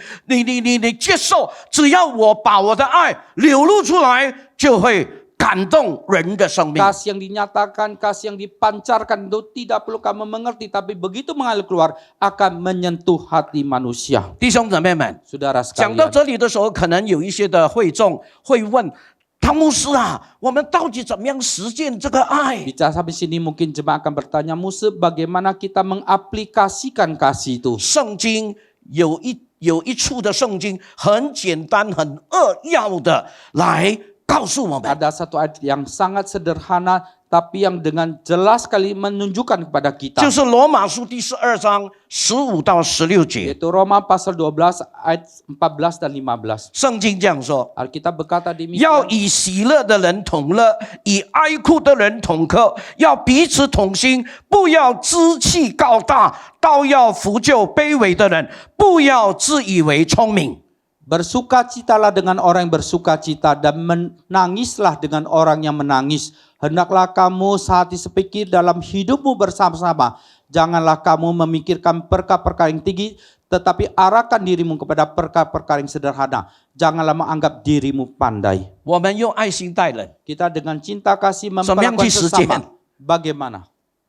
D: 接受，只要我把我的爱流露出来，就会感动人的生命。
E: Kasih yang dinyatakan, kasih yang dipancarkan itu tidak perlu kamu mengerti, tapi begitu mengalir keluar akan menyentuh hati manusia.
D: 弟兄姊妹们，
E: Saudara
D: 讲到
E: sekalian,
D: 这里的时候，可能有一些的会众会问汤牧师啊，我们到底怎么样实践这个爱？
E: bicara sampai sini mungkin jemaat akan bertanya, Musa, bagaimana kita mengaplikasikan kasih itu?
D: 圣经有一处的圣经很简单、很扼要的来告诉我们，
E: Ada satu ayat yang sangat sederhana, tapi yang dengan jelas sekali menunjukkan kepada kita.
D: 就是罗马书第12章15到16节，
E: Yaitu Roma pasal 12 ayat 14 dan 15.
D: 圣经这样说。
E: Alkitab berkata
D: 要
E: demikian.
D: 以喜乐的人同乐，以哀哭的人同哭，要彼此同心，不要志气高大，倒要扶救卑微的人，不要自以为聪明。
E: Bersukacitalah dengan orang yang bersukacita dan menangislah dengan orang yang menangis. Hendaklah kamu sehati sepikir dalam hidupmu bersama-sama. Janganlah kamu memikirkan perkara-perkara yang tinggi, tetapi arahkan dirimu kepada perkara-perkara yang sederhana. Janganlah menganggap dirimu pandai.
D: 我们用爱心待人，
E: Kita dengan cinta kasih
D: 怎么样去
E: memperlakukan
D: 实践？
E: sesama. Bagaimana?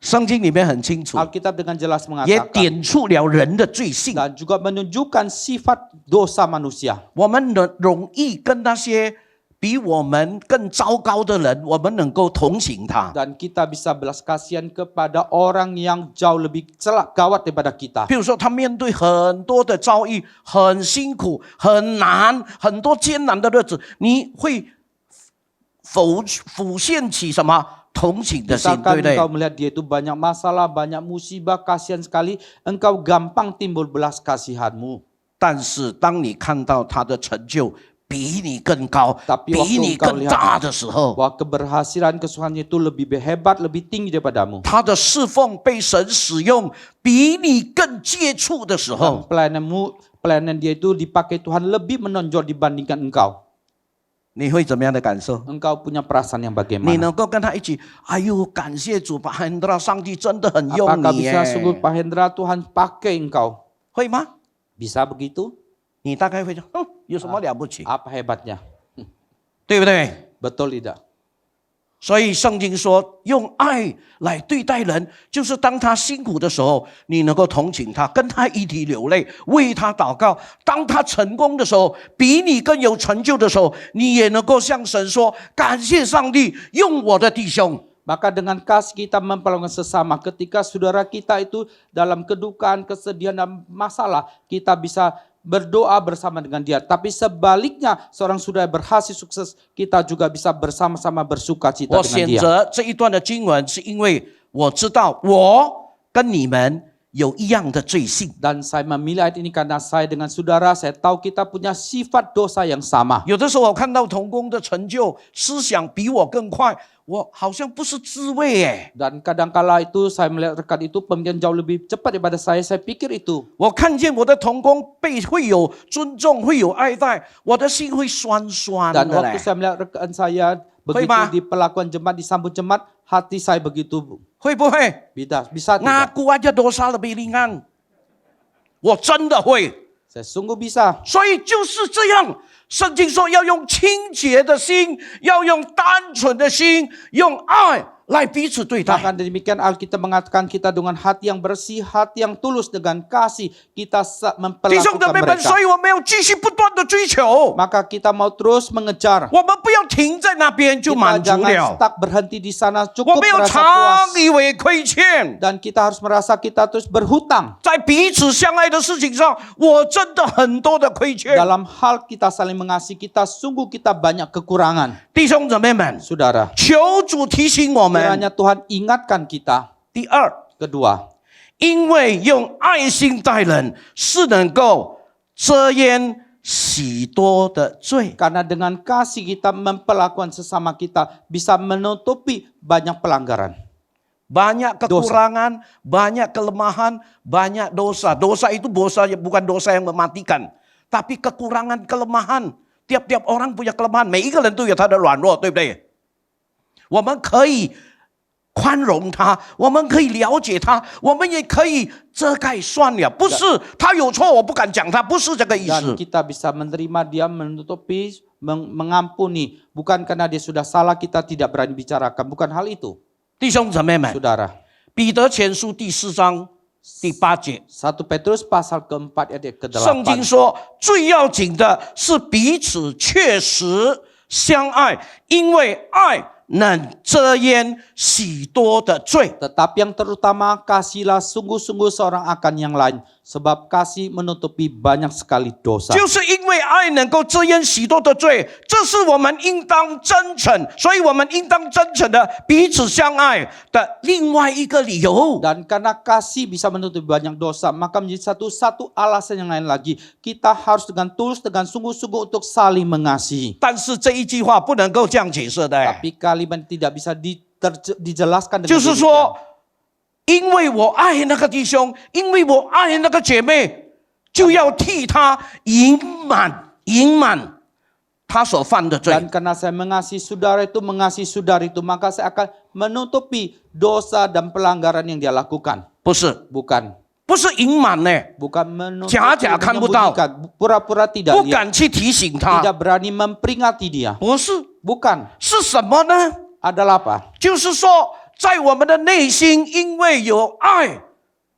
D: 圣经里面很清楚，
E: Alkitab dengan jelas
D: 也
E: mengatakan
D: 点出了人的罪性。
E: dan juga menunjukkan sifat dosa manusia.
D: 我们容易跟那些比我们更糟糕的人，我们能够同情他。
E: Dan kita bisa belas kasihan kepada orang yang jauh lebih gawat daripada kita.
D: 比如说，他面对很多的遭遇，很辛苦、很难、很多艰难的日子，你会浮现起什么同情的心，对
E: Misalkan
D: 不对？
E: engkau melihat dia itu banyak masalah, banyak musibah, kasihan sekali, engkau gampang timbul belas kasihanmu.
D: 但是当你看到他的成就比你更高、
E: Tapi
D: 比
E: waktu
D: 你
E: engkau
D: 更
E: lihat
D: 大的时候，
E: bahwa keberhasilan kesuksesannya itu lebih hebat, lebih tinggi daripadamu.
D: 他的侍奉被神使用比你更接触的时
E: Dan
D: 候，
E: pelayanan dia itu dipakai Tuhan lebih menonjol dibandingkan engkau.
D: 你会怎么样的感受？
E: Engkau punya perasaan yang
D: 你
E: bagaimana?
D: 能够跟他一起，哎呦，感谢主，把很多上帝真的很用
E: Apakah
D: 你
E: bisa
D: 耶，
E: sungguh Pak Hendra Tuhan pakai engkau?
D: 会吗？
E: Bisa begitu?
D: 你大概会说，有什么了不起，
E: Apa hebatnya?
D: 对不对？
E: Betul tidak?
D: 所以圣经说，用爱来对待人，就是当他辛苦的时候，你能够同情他，跟他一起流泪，为他祷告；当他成功的时候，比你更有成就的时候，你也能够向神说：感谢上帝用我的弟兄。
E: Maka dengan kasih kita memperlakukan sesama. Ketika saudara kita itu dalam kedukaan, kesedihan, dan masalah, kita bisa berdoa bersama dengan dia. Tapi sebaliknya, seorang saudara berhasil sukses, kita juga bisa bersama-sama bersuka cita
D: 我
E: dengan
D: 选
E: dia.
D: 择这一段的经文，是因为我知道我跟你们有一样的罪性。
E: Dan saya memilih ayat ini karena saya dengan saudara, saya tahu kita punya sifat dosa yang sama.
D: 有的时候我看到同工的成就，思想比我更快，我好像不是滋味耶。
E: Dan kadangkala itu saya melihat rekan itu pemikiran jauh lebih cepat daripada saya pikir itu.
D: 我看见我的同工会有尊重，会有爱戴，我的心会酸酸
E: Dan
D: 的
E: waktu
D: 嘞，
E: saya melihat rekan saya begitu
D: Pak.
E: diperlakukan jemaat, disambut jemaat, hati saya begitu
D: 会不会？
E: bisa tidak?
D: ngaku aja dosa lebih ringan，我真的会。
E: Saya sungguh bisa.
D: 所以就是这样，圣经说要用清洁的心，要用单纯的心，用爱来彼此对待。
E: Maka demikian Alkitab mengatakan kita dengan hati yang bersih, hati yang tulus dengan kasih kita
D: 弟兄姊
E: memperlakukan
D: 妹们，
E: mereka.
D: 所以我们要继续不断的追求，
E: Maka kita mau terus mengejar.
D: 我们不要停在那边就
E: Kita
D: 满足
E: jangan
D: 了，
E: stuck berhenti di sana
D: 我
E: cukup
D: 们要
E: merasa
D: 常
E: puas.
D: 以为亏欠。
E: Dan kita harus merasa kita terus berhutang.
D: 在彼此相爱的事情上，我真的很多的亏欠。
E: Dalam hal kita saling mengasihi, kita banyak kekurangan.
D: 弟兄姊妹们，
E: Saudara,
D: 求主提醒我们。
E: kiranya Tuhan ingatkan kita.
D: 第二，
E: Kedua,
D: 因为用爱心待人是能够遮掩许多的罪。
E: karena dengan kasih kita memperlakukan sesama kita bisa menutupi banyak pelanggaran.
D: Banyak kekurangan, banyak kelemahan, banyak dosa. Dosa itu bukan dosa yang mematikan, tapi kekurangan, kelemahan. Tiap-tiap orang punya kelemahan，每一个人都有他的软弱，对不对？我们可以宽容他，我们可以了解他，我们也可以遮盖算了。不是他有错，我不敢讲他，不是这个意
E: Dan
D: 思。
E: kita bisa menerima dia, menutupi, mengampuni. Bukan karena dia sudah salah kita tidak berani bicarakan. Bukan hal itu.
D: 弟兄姊妹们，
E: Saudara,
D: 彼得前书第4章第8节。
E: 1 Petrus pasal keempat ayat
D: 圣经
E: ke-8.
D: 说，最要紧的是彼此确实相爱，因为爱能遮掩许多的罪。
E: Tetapi yang terutama kasihlah sungguh-sungguh seorang akan yang lain. Sebab kasih menutupi banyak sekali dosa.
D: 就是因为爱能够遮掩许多的罪，这是我们应当真诚，所以我们应当真诚的彼此相爱的另外一个理由。
E: Dan karena kasih bisa menutupi banyak dosa, maka menjadi satu alasan yang lain lagi. Kita harus dengan tulus, dengan sungguh-sungguh untuk saling mengasihi.
D: 但是这一句话不能够这样解释的，
E: Tapi kalimat tidak bisa dijelaskan dengan
D: 就是
E: demikian.
D: 说，因为我爱那个弟兄，因为我爱那个姐妹，就要替他隐瞒他所犯的罪。
E: Dan karena saya mengasihi saudara itu, maka saya akan menutupi dosa dan pelanggaran yang dia lakukan.
D: 不是，
E: Bukan.
D: 不是隐瞒呢，
E: Bukan menutupi,
D: 假看不到。
E: menyembunyikan, pura-pura tidak
D: 不
E: lihat.
D: 敢去提醒他。
E: Tidak berani memperingati dia.
D: 不是，
E: Bukan.
D: 是什么呢？
E: Adalah apa?
D: 就是说，在我们的内心，因为有爱，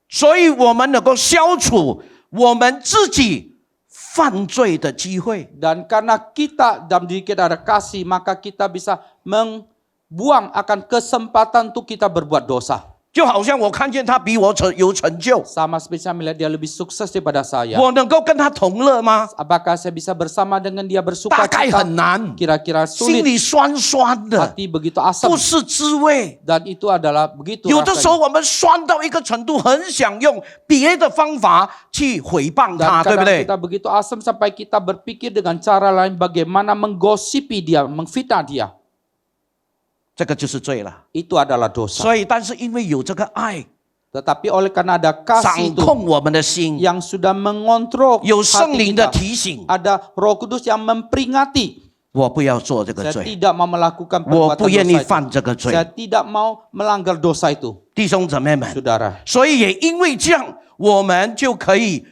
D: 所以我们能够消除我们自己犯罪的机会。
E: Dan karena kita dalam diri kita ada kasih, maka kita bisa membuang akan kesempatan untuk kita berbuat dosa.
D: 就好像我看见他比我有成就，
E: Sama seperti saya melihat dia lebih sukses daripada saya.
D: 我能够跟他同乐吗？
E: Apakah saya bisa bersama dengan dia
D: 大
E: bersuka
D: 概
E: cita?
D: 很难，
E: Kira-kira
D: 心
E: sulit,
D: 里酸酸的，
E: hati begitu asam.
D: 不是滋味。
E: Dan itu adalah begitu
D: 有的时候
E: rasanya.
D: 我们酸到一个程度，很想用别的方法去诽谤
E: Dan
D: 他，对不
E: kadang
D: 对？
E: kita begitu asam sampai kita berpikir dengan cara lain bagaimana menggosipi dia, memfitnah dia.
D: 这个就是罪了。
E: Itu adalah dosa.
D: 所以，但是因为有这个爱
E: Tetapi oleh karena ada
D: 掌
E: kasih itu
D: 控我们的心，
E: yang sudah mengontrol
D: 有圣
E: hati
D: 灵的
E: kita,
D: 提醒，
E: ada Roh Kudus yang memperingati.
D: 我不要做这个
E: Saya
D: 罪，
E: tidak mau melakukan
D: 我
E: perbuatan
D: 不愿意
E: dosa itu.
D: 犯这个罪。
E: Saya tidak mau melanggar dosa itu,
D: 弟兄姊妹们，
E: saudara.
D: 所以也因为这样，我们就可以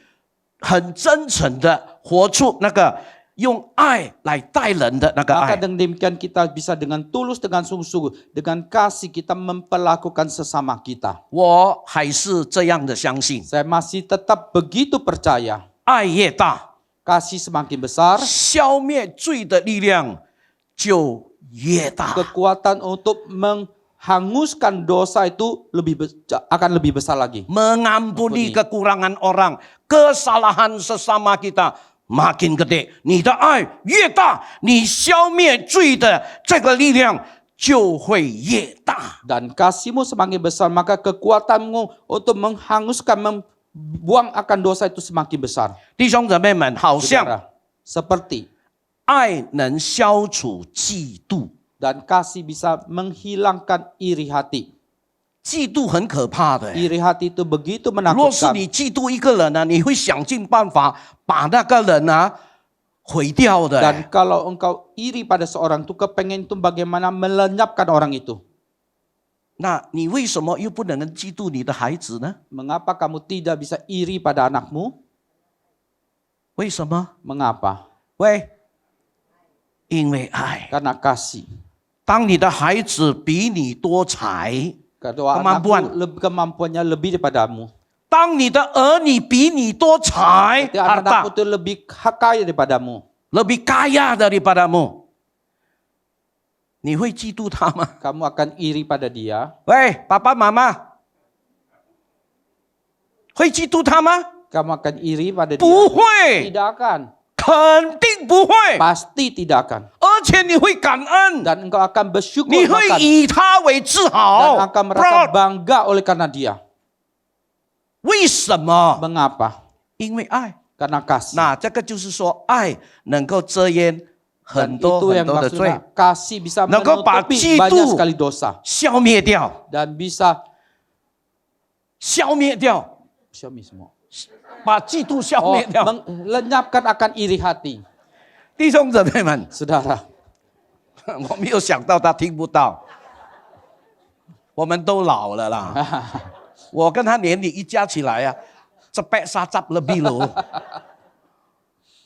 D: 很真诚的活出那个用爱来待人的那个
E: Maka
D: 爱。
E: dengan demikian kita bisa dengan tulus, dengan sungguh-sungguh, dengan kasih kita memperlakukan sesama kita.
D: 我还是这样的相信，
E: Saya masih tetap begitu percaya.
D: 爱越大，
E: Kasih semakin besar,
D: 消灭罪的力量就越大。
E: kekuatan untuk menghanguskan dosa itu akan lebih besar lagi.
D: Mengampuni kekurangan orang, kesalahan sesama kita makin gede. 你的爱越大，你消灭罪的这个力量就会越大。
E: Dan kasihmu semakin besar, maka kekuatanmu untuk menghanguskan, membuang akan dosa itu semakin besar.
D: 弟兄姊妹们，好像
E: Saudara, seperti
D: 爱能消除嫉妒，
E: dan kasih bisa menghilangkan iri hati.
D: 嫉妒很可怕的。
E: Iri hati itu begitu
D: 若是
E: menakutkan.
D: 你嫉妒一个人呢，你会想尽办法把那个人呢毁掉的。
E: Dan kalau engkau iri pada seorang itu, kepengen itu bagaimana melenyapkan orang itu.
D: 那你为什么又不能嫉妒你的孩子呢？
E: Mengapa kamu tidak bisa iri pada anakmu?
D: 为什么？
E: Mengapa?
D: 喂，因为爱。
E: Karena kasih.
D: 当你的孩子比你多才，
E: Kalau
D: Kemampuan.
E: anakmu kemampuannya lebih daripadamu.
D: 当你的儿女比你多才
E: Ketika anak-anakmu
D: harta
E: itu lebih kaya daripadamu.
D: lebih kaya daripadamu, 你会嫉妒他吗？
E: Kamu akan iri pada dia.
D: 喂，爸爸妈妈，会嫉妒他吗？
E: Kamu akan iri pada dia.
D: 不会，
E: Tidak akan.
D: 肯定不会，
E: Pasti tidak akan.
D: 而且你会感恩，
E: Dan engkau akan bersyukur
D: 你会
E: bahkan,
D: 以他为自
E: dan
D: 豪
E: akan merasa
D: proud。
E: bangga oleh karena dia.
D: 为什么？
E: Mengapa?
D: 因为爱。
E: Karena kasih.
D: 那这个就是说，爱能够遮掩
E: Dan
D: 很多
E: itu
D: 很
E: yang
D: 多的罪，
E: maksudnya kasih bisa
D: Nangkau
E: menutupi
D: pak
E: banyak
D: jitu.
E: sekali dosa.
D: 消灭掉，
E: Dan bisa
D: 消灭掉，
E: Xiaomi semua.
D: 把嫉妒消灭掉。
E: Lenyapkan akan iri hati.
D: 弟兄姊妹们，
E: Saudara,
D: 我没有想到他听不到，我们都老了啦。我跟他年龄一加起来啊，130 lebih loh。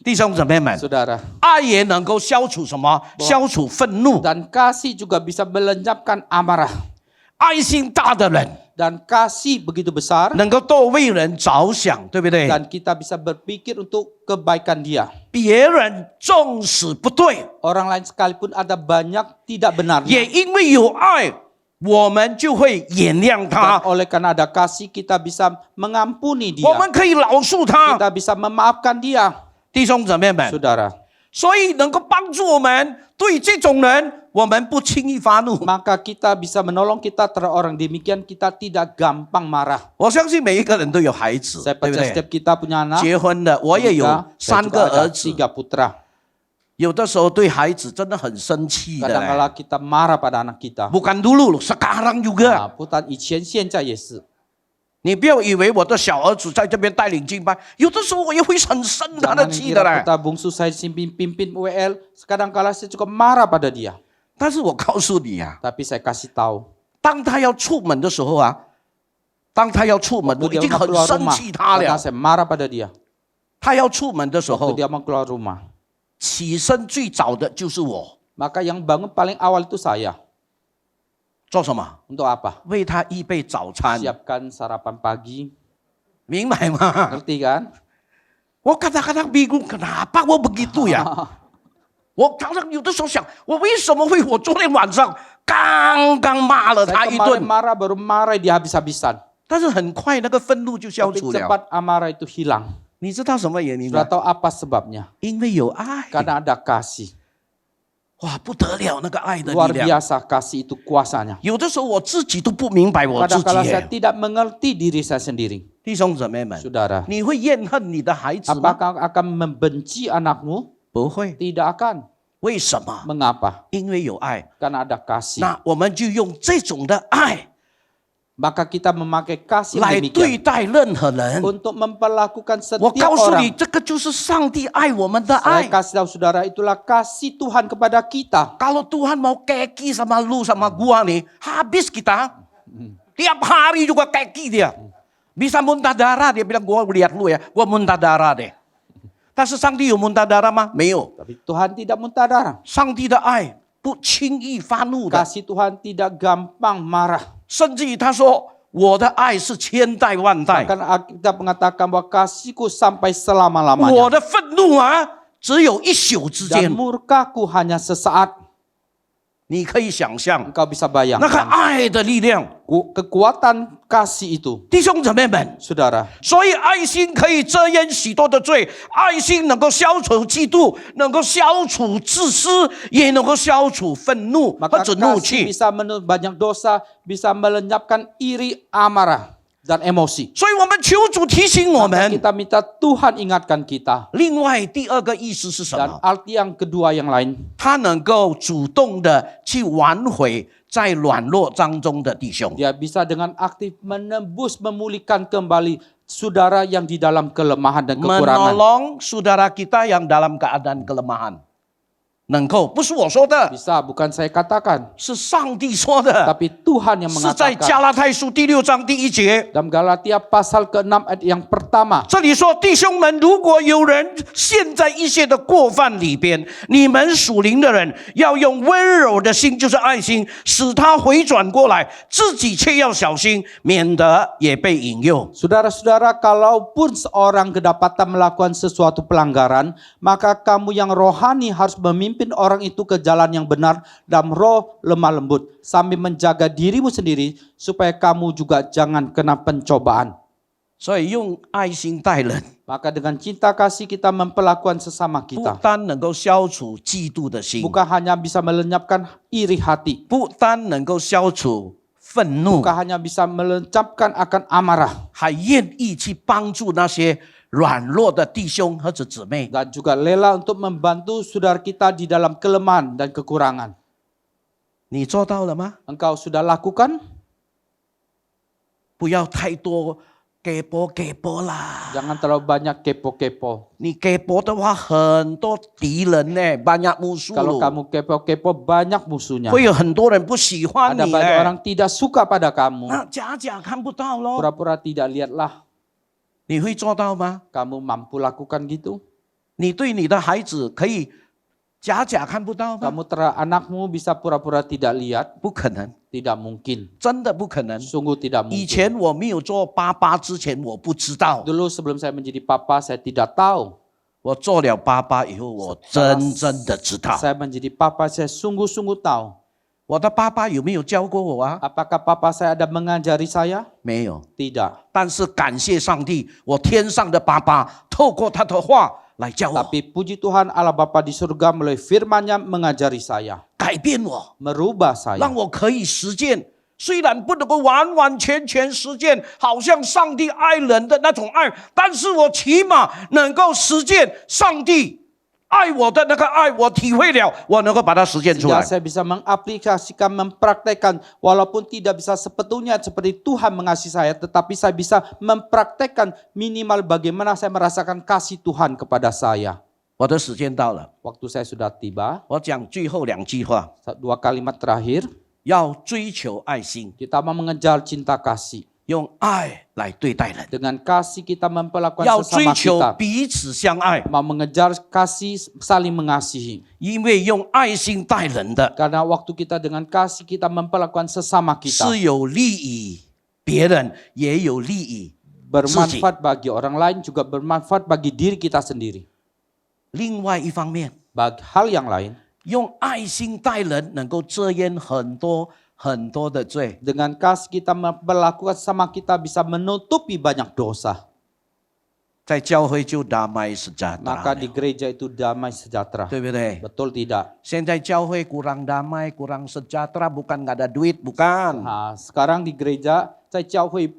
D: 弟兄姊妹们，
E: saudara.
D: 爱也能够消除什么？消除愤怒。
E: Dan kasih juga bisa melenyapkan amarah.
D: 爱心大的人
E: Dan kasih begitu besar.
D: 能够多为人着想，对不对？
E: Dan kita bisa berpikir untuk kebaikan dia.
D: 别人纵使不对，
E: Orang lain sekalipun ada banyak tidak
D: 也
E: benarnya.
D: 因为有爱，我们就会原谅
E: Dan
D: 他，
E: oleh karena ada kasih kita bisa mengampuni
D: 我
E: dia.
D: 们可以饶恕他。
E: Kita bisa memaafkan dia.
D: 弟兄姊妹们，
E: Saudara.
D: 所以能够帮助我们对这种人，我们不轻易发怒。
E: Maka kita bisa menolong kita terhadap orang demikian, kita tidak gampang marah.
D: 我相信每一个人都有孩子，
E: Saya
D: 对不
E: percaya
D: 对？
E: setiap kita punya anak.
D: 结婚的，我也有
E: Saya
D: 3
E: juga
D: 个
E: ada
D: 儿子，
E: 3 putra.
D: 有的时候对孩子真的很生气的嘞。
E: Kadang-kala kita marah pada anak kita.
D: bukan dulu, sekarang juga。
E: Bukan 以前，现在也是。
D: 你不要以为我的小儿子在这边带领敬拜，有的时候我也会很生他的
E: Jangan
D: 气的
E: kira
D: 嘞。
E: putra bungsu saya pimpin WL, kadang-kala saya juga marah pada dia.
D: 但是我告诉你啊，
E: Tapi saya kasih tahu,
D: 当他要出门的时候啊，当他要出门，我
E: waktu
D: 已
E: dia
D: 经
E: mau
D: 很
E: keluar
D: 生
E: rumah,
D: 气他
E: kadang
D: 了。
E: saya marah pada dia.
D: 他要出门的时
E: Waktu
D: 候，
E: dia mau keluar rumah,
D: 起身最早的就是我，
E: maka yang bangun paling awal itu saya.
D: 做什么？
E: Untuk apa?
D: 为他预备早餐，
E: Siapkan sarapan pagi,
D: 明白吗？
E: ngerti kan?
D: 我kadang-kadang bingung kenapa我 begitu ya？我常常有的时候想，我为什么会？我昨天晚上刚刚骂了
E: Saya
D: 他一
E: kemarin
D: 顿，
E: marah baru marah dia habis-habisan.
D: 但是很快那个愤怒就消
E: Tapi
D: 除了。
E: cepat amarah itu hilang.
D: 你知道什么原因
E: Sudah
D: 吗？
E: tahu apa sebabnya?
D: 因为有爱，
E: Karena ada kasih.
D: 哇，不得了，那个爱的
E: Luar
D: 力量。
E: biasa kasih itu kuasanya.
D: 有的时候我自己都不明白我自己
E: Kadang-kala saya
D: 耶。
E: tidak mengerti diri saya sendiri.
D: 弟兄姊妹们，
E: Saudara,
D: 你会怨恨你的孩子吗？
E: apakah akan membenci anakmu?
D: 不会。
E: Tidak akan.
D: 为什么？
E: Mengapa?
D: 因为有爱。
E: Karena ada kasih.
D: 那我们就用这种的爱
E: Maka kita memakai kasih
D: 来
E: demikian
D: 对待任何人。
E: untuk memperlakukan
D: 我
E: setiap
D: 告诉你，
E: orang.
D: 这个就是上帝爱我们的
E: Saya
D: 爱。
E: kasih tahu saudara, itulah kasih Tuhan kepada kita.
D: Kalau Tuhan mau keki sama lu sama gua nih, habis kita. Tiap hari juga keki dia. Bisa muntah darah, dia bilang gua lihat lu ya, gua muntah darah deh. 但是上帝有muntah darah 吗？没有。
E: Tapi Tuhan tidak muntah darah.
D: 上帝的爱不轻易发怒的，
E: Kasih Tuhan tidak gampang marah.
D: 甚至于他说：“我的爱是千代万代，
E: Bahkan kita mengatakan bahwa kasihku sampai
D: 我
E: selama-lamanya.
D: 的愤怒啊，只有一宿之
E: Dan
D: 间。
E: murkaku hanya sesaat. ”
D: 你可以想象
E: Engkau bisa
D: 那个
E: bayangkan
D: 爱的力量，
E: kekuatan kasih itu.
D: 弟兄姊妹们。
E: Saudara,
D: 所以爱心可以遮掩许多的罪，爱心能够消除嫉妒，能够消除自私，也能够消除愤怒
E: maka
D: 或者怒
E: kasih
D: 气。
E: bisa menutup banyak dosa, bisa melenyapkan iri, amarah, dan emosi.
D: 所以我们求主提醒我
E: Maka
D: 们。
E: kita minta Tuhan ingatkan kita.
D: 另外第二个意思是什
E: Dan
D: 么？
E: arti yang kedua yang lain,
D: 他能够主动的去挽回在软弱当中的弟兄。
E: dia bisa dengan aktif menembus, memulihkan kembali saudara yang di dalam kelemahan dan kekurangan.
D: Menolong saudara kita yang dalam keadaan kelemahan. 能够，不是我说的，
E: Bisa, bukan saya katakan,
D: 是上帝说的，
E: tapi Tuhan yang
D: 是在
E: mengatakan.
D: 加拉太书第6章第1节。
E: Dalam Galatia pasal ke-6 ayat yang pertama.
D: 这里说，弟兄们，如果有人陷在一些的过犯里边，你们属灵的人要用温柔的心，就是爱心，使他回转过来，自己却要小心，免得也被引诱。
E: Saudara-saudara, kalaupun seorang kedapatan melakukan sesuatu pelanggaran, maka kamu yang rohani harus memimpin orang itu ke jalan yang benar dalam roh lemah lembut, sambil menjaga dirimu sendiri supaya kamu juga jangan kena pencobaan.
D: 所以用爱心待人，
E: Maka dengan cinta kasih kita memperlakukan sesama
D: 不
E: kita.
D: 单能够消除嫉妒的心，
E: Bukan hanya bisa melenyapkan iri hati.
D: 不单能够消除愤怒，
E: Bukan hanya bisa melenyapkan akan amarah.
D: 还愿意去帮助那些软弱的弟兄或者姊妹。
E: Dan juga rela untuk membantu saudara kita di dalam kelemahan dan kekurangan.
D: 你做到了吗？
E: Engkau sudah lakukan?
D: 不要太多kepo啦。
E: Jangan terlalu banyak kepo-kepo.
D: 你kepo的话，很多敌人呢，banyak musuh
E: Kalau
D: 咯，
E: kamu kepo-kepo banyak musuhnya.
D: 会有很多人不喜欢
E: Ada
D: 你
E: banyak
D: 呢。
E: orang tidak suka pada kamu.
D: 那假看不到咯，
E: Pura-pura tidak lihatlah.
D: 你会做到吗？
E: Kamu mampu lakukan gitu?
D: 你对你的孩子可以假看不到吗？
E: Kamu anakmu bisa pura-pura tidak lihat?
D: 不可能，
E: Tidak mungkin.
D: 真的不可能。
E: Sungguh tidak
D: 以
E: mungkin.
D: 前我没有做爸爸之前，我不知道。
E: Dulu sebelum saya menjadi papa, saya tidak tahu.
D: 我做了爸爸以后，我真的知道。
E: Saya menjadi papa, saya sungguh-sungguh tahu.
D: 我的爸爸有没有教过我啊？
E: Apakah papa saya ada mengajari saya?
D: 没有。
E: Tidak.
D: 但是感谢上帝，我天上的爸爸透过他的话来教我，
E: Tapi puji Tuhan Allah Bapa di surga melalui firman-Nya mengajari saya.
D: 改变我，
E: Merubah saya.
D: 让我可以实践。虽然不能够完完全全实践，好像上帝爱人的那种爱，但是我起码能够实践上帝爱我的那个爱，我体会了，我能够把它实践出
E: Sehingga
D: 来。
E: saya bisa mengaplikasikan, mempraktekkan. Walaupun tidak bisa sepenuhnya seperti Tuhan mengasihi saya. Tetapi saya bisa mempraktekkan minimal bagaimana saya merasakan kasih Tuhan kepada saya.
D: 我的时间到了，
E: Waktu saya sudah tiba.
D: 我讲最后2句话：
E: 2 kalimat terakhir.
D: 要追求爱心，
E: Kita mau mengejar cinta kasih.
D: 用爱来对待人，
E: Dengan kasih kita memperlakukan
D: 要追
E: sesama
D: 求
E: kita.
D: 彼此相爱，
E: Mau mengejar kasih saling mengasihi.
D: 因为用爱心待人的
E: Karena waktu kita dengan kasih kita memperlakukan sesama kita.
D: 是有利于别人，也有利于
E: Bermanfaat bagi orang lain juga bermanfaat bagi diri kita sendiri.
D: 另外一方面，
E: Bagi hal yang lain,
D: 用爱心待人，能够遮掩很多的罪。
E: dengan kasih kita memperlakukan sama kita bisa menutupi banyak dosa.
D: 在教会就damai
E: Maka di
D: sejahtera，
E: gereja itu damai sejahtera.
D: 对不对？
E: Betul tidak?
D: 现在教会kurang damai, kurang sejahtera, bukan nggak ada duit, bukan.
E: Nah, sekarang di gereja, saya jauhi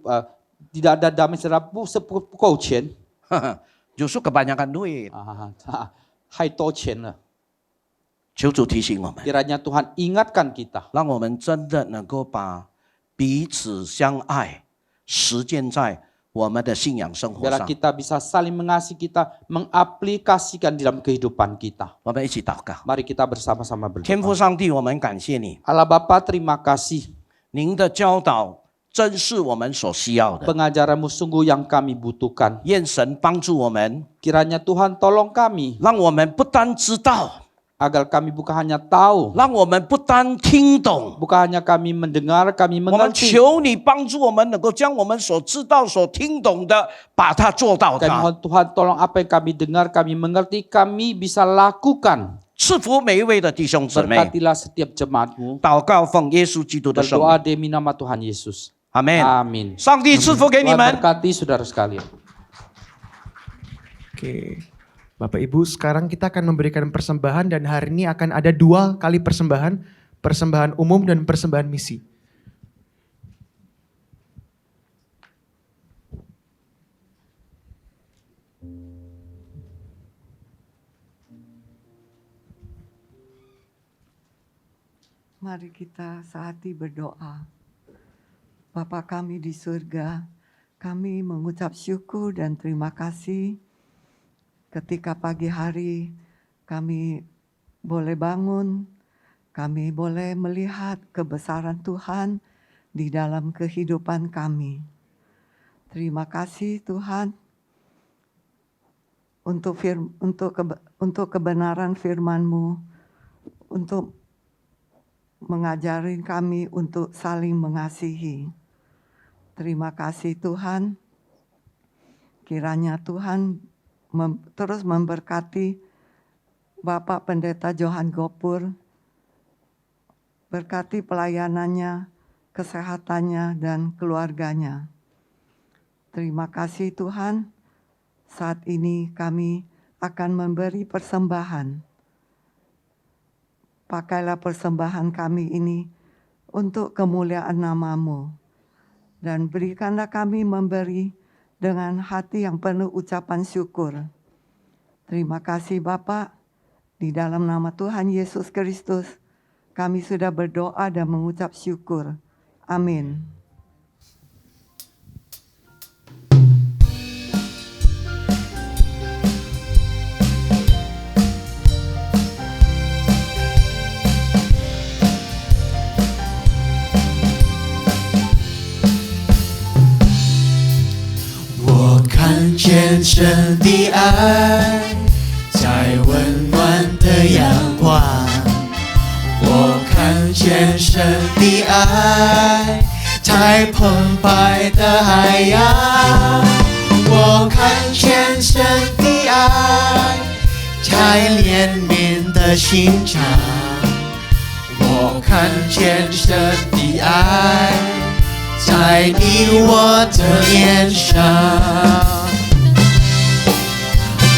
E: tidak ada damai sejahtera, 不够钱.
D: justru kebanyakan duit。
E: 太多钱了.
D: 求主提醒我们，
E: Kiranya Tuhan ingatkan kita.
D: 让我们真的能够把彼此相爱实践在我们的信仰生活
E: Biar
D: 上。
E: kita bisa saling mengasihi, kita mengaplikasikan di dalam kehidupan kita.
D: 我们一起祷告。
E: Mari kita bersama-sama
D: 天父
E: berdoa.
D: 上帝，我们感谢你，
E: Allah Bapa, terima kasih.
D: 您的教导真是我们所需要的。
E: Pengajaranmu sungguh yang kami butuhkan.
D: 愿神帮助我们，
E: Kiranya Tuhan tolong kami
D: 让我们不单知道，
E: agar kami bukan hanya tahu,
D: 让我们不单听懂。
E: bukan hanya kami mendengar, kami
D: 我们
E: mengerti.
D: 求你帮助我们，能够将我们所知道、所听懂的，把它做到
E: Kami
D: 它。
E: mohon Tuhan tolong apa yang kami dengar, kami mengerti, kami bisa lakukan.
D: 赐福每一位的弟兄姊妹。
E: Berkatilah setiap jemaatmu.
D: 祷告奉耶稣基督的圣
E: Berdoa
D: 名，
E: demi nama Tuhan Yesus.
D: 阿门。
E: Amin.
D: 上帝赐福给你
E: Tuhan
D: 们。
E: berkati saudara sekalian.
A: Oke, Bapak Ibu, sekarang kita akan memberikan persembahan dan hari ini akan ada 2 kali persembahan, persembahan umum dan persembahan misi.
F: Mari kita sehati berdoa. Bapa kami di surga, kami mengucap syukur dan terima kasih ketika pagi hari kami boleh bangun, kami boleh melihat kebesaran Tuhan di dalam kehidupan kami. Terima kasih Tuhan untuk kebenaran firman-Mu, untuk mengajari kami untuk saling mengasihi. Terima kasih Tuhan, kiranya Tuhan terus memberkati Bapak Pendeta Johan Gopur, berkati pelayanannya, kesehatannya, dan keluarganya. Terima kasih Tuhan, saat ini kami akan memberi persembahan. Pakailah persembahan kami ini untuk kemuliaan nama-Mu. Dan berikanlah kami memberi dengan hati yang penuh ucapan syukur. Terima kasih Bapa, di dalam nama Tuhan Yesus Kristus, kami sudah berdoa dan mengucap syukur. Amin.
B: 看见神的爱，在温暖的阳光。我看见神的爱，在澎湃的海洋。我看见神的爱，在怜悯的心肠。我看见神的爱，在你我的脸上，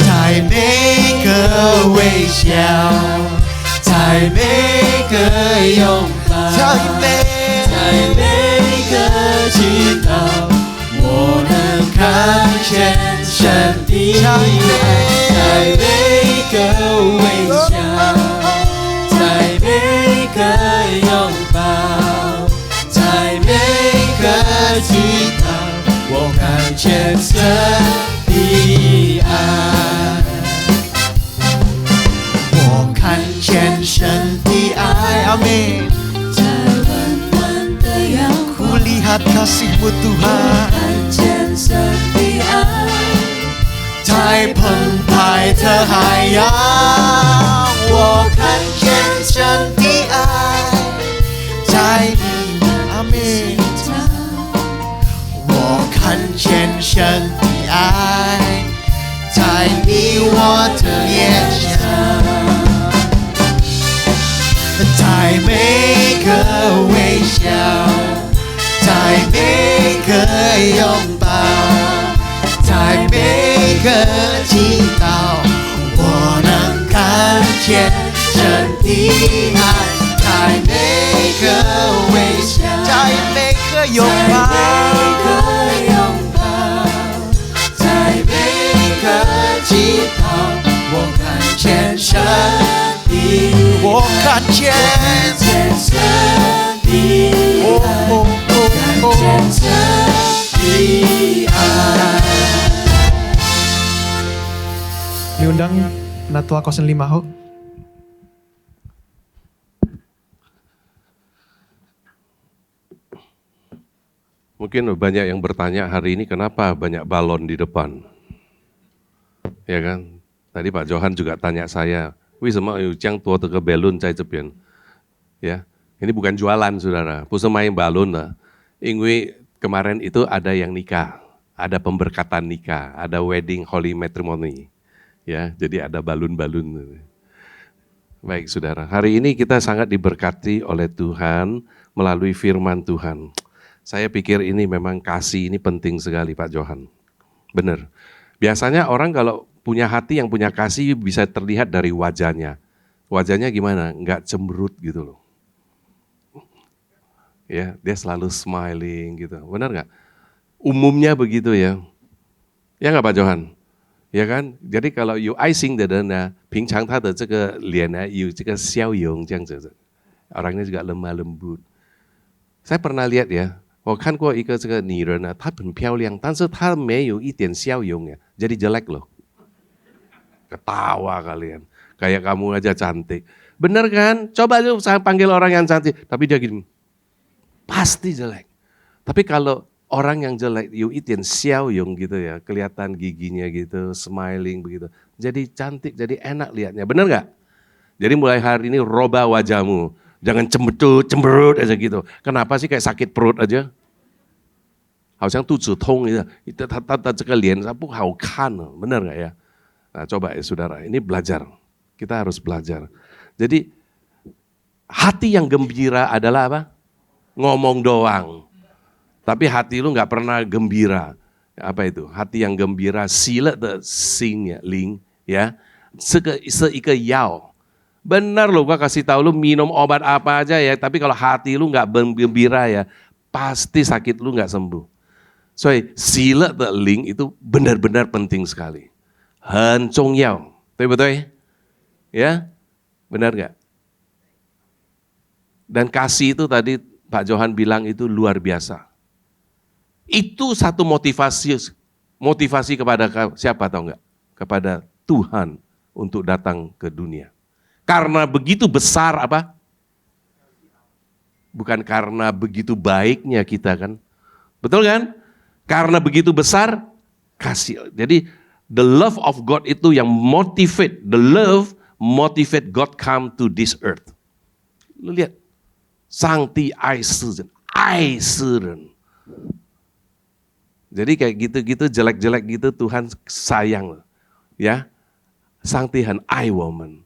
B: 在每个微笑，在每个拥抱，在每个祈祷，我能看见神的爱，在每个微笑，在每个拥抱，在每个祈祷，我看见神的爱，我看见神的爱，阿们。在温暖的阳光，
A: Kulihat kasih-Mu Tuhan.
B: 看见神的爱，在澎湃的海洋，我看见神的爱，在你我心中，我看见神的爱，在你我的脸上。在每个微笑，在每个拥抱，在每个祈祷，我能看见神的爱，在每个微笑，
A: 在每个拥抱，
B: 在每个祈祷，我看见神的，
A: 我看见
B: 神的爱，看见神的爱。
A: diundang Penatua 05 Ho.
G: Mungkin banyak yang bertanya hari ini kenapa banyak balon di depan. Ya kan? Tadi Pak Johan juga tanya saya, 为什么有这样多的个 balloon 在这边? Ya, ini bukan jualan saudara, 不是卖 balon lah. 因为 kemarin itu ada yang nikah, ada pemberkatan nikah, ada wedding holy matrimony. Ya, jadi ada balon-balon. Baik saudara, hari ini kita sangat diberkati oleh Tuhan melalui firman Tuhan. Saya pikir ini memang kasih ini penting sekali Pak Johan. Benar. Biasanya orang kalau punya hati yang punya kasih bisa terlihat dari wajahnya. Wajahnya gimana? Enggak cemberut gitu loh. Ya, dia selalu smiling gitu. Benar nggak? Umumnya begitu ya. Ya nggak Pak Johan? Ya kan? Jadi kalau you icing的人呢，平常他的这个脸呢有这个笑容这样子，orangnya juga lemah lembut. Saya pernah lihat ya, 我看过一个这个女人呢，她很漂亮，但是她没有一点笑容呀，jadi jelek loh. Ketawa kalian. kayak kamu aja cantik. Bener kan? Coba lu saya panggil orang yang cantik, tapi dia gini, pasti jelek. Tapi kalau orang yang jelek, you itin xiao yung gitu ya, kelihatan giginya gitu, smiling begitu. Jadi cantik, jadi enak lihatnya, bener gak? Jadi mulai hari ini roba wajahmu, jangan cemberut aja gitu. Kenapa sih kayak sakit perut aja? 好像肚子痛一样，他这个脸不好看哦，benar nggak ya? Nah, coba ya saudara, ini belajar, kita harus belajar. Jadi hati yang gembira adalah apa? Ngomong doang, tapi hati lu nggak pernah gembira. Apa itu? Hati yang gembira, sila de sing ya, ling ya, seike yao. Benar loh, gua kasih tahu lu minum obat apa aja ya, tapi kalau hati lu nggak gembira ya, pasti sakit lu nggak sembuh. So, sila de ling itu benar-benar penting sekali. Han zhong yao, betul? Ya, benar nggak? Dan kasih itu tadi Pak Johan bilang itu luar biasa. Itu satu motivasi kepada siapa tahu nggak? Kepada Tuhan untuk datang ke dunia. Karena begitu besar apa? Bukan karena begitu baiknya kita kan? Betul kan? Karena begitu besar kasih. Jadi the love of God itu yang motivate God come to this earth. Lu lihat, 上帝爱世人，爱世人。Jadi kayak gitu-gitu jelek-jelek gitu Tuhan sayang, ya. 上帝很爱我们.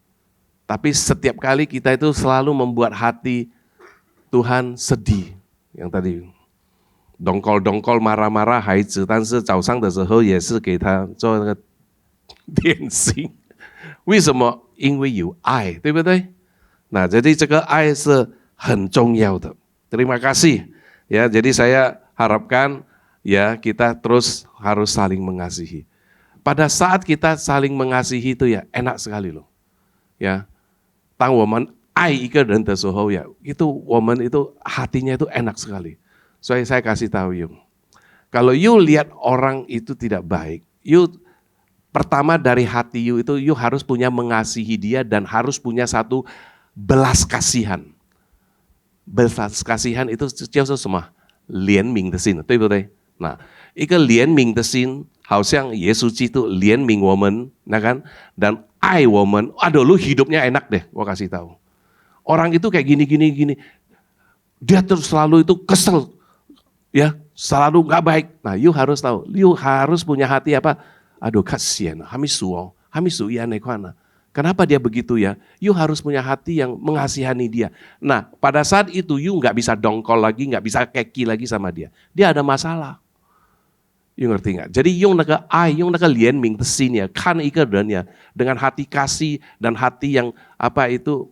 G: Tapi setiap kali kita itu selalu membuat hati Tuhan sedih. Yang tadi dongkol-dongkol marah-marah 孩子，但是早上的时候也是给他做那个点心。为什么？因为有爱，对不对？那jadi 这个爱是很重要的. Terima kasih. Ya, jadi saya harapkan ya kita terus harus saling mengasihi. Pada saat kita saling mengasihi itu ya enak sekali loh. Ya. 当我们爱一个人的时候ya, itu 我们itu hatinya itu enak sekali. So saya kasih tahu you. Kalau you lihat orang itu tidak baik, you pertama dari hati you itu you harus punya mengasihi dia dan harus punya satu belas kasihan. Belas kasihan itu 叫做什么？怜悯的心，对不对？那一个怜悯的心，好像耶稣基督怜悯我们，nah kan? Dan 爱我们, aduh lu hidupnya enak deh, gua kasih tahu. Orang itu kayak gini, dia terus selalu itu kesel, ya, selalu nggak baik. Nah, you harus tahu, you harus punya hati apa? Aduh kasihan, hamisu ya nekwana. Kenapa dia begitu ya? You harus punya hati yang mengasihani dia. Nah, pada saat itu you nggak bisa dongkol lagi, nggak bisa keki lagi sama dia. Dia ada masalah. You ngerti nggak? Jadi yung naka lian ming tesin ya, kan ika dan ya dengan hati kasih dan hati yang apa itu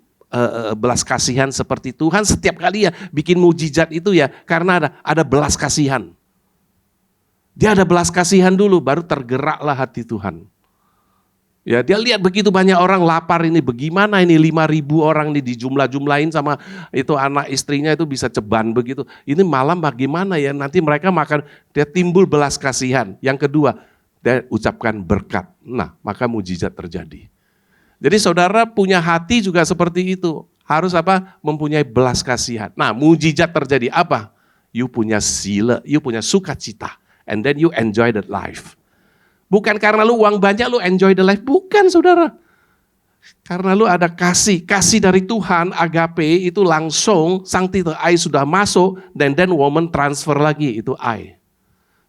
G: belas kasihan seperti Tuhan setiap kali ya bikin mujizat itu ya karena ada belas kasihan. Dia ada belas kasihan dulu baru tergeraklah hati Tuhan. Ya dia lihat begitu banyak orang lapar ini, bagaimana ini 5.000 orang ini dijumlah-jumlahin sama itu anak istrinya itu bisa ceban begitu. Ini malam bagaimana ya nanti mereka makan, dia timbul belas kasihan. Yang kedua, dia ucapkan berkat. Nah maka mujizat terjadi. Jadi saudara punya hati juga seperti itu. Harus apa? Mempunyai belas kasihan. Nah mujizat terjadi apa? You punya sila, you punya sukacita. And then you enjoy that life. Bukan karena lu uang banyak lu enjoy the life, bukan saudara. Karena lu ada kasih dari Tuhan, agape itu langsung sang titel ai sudah masuk dan then woman transfer lagi itu ai.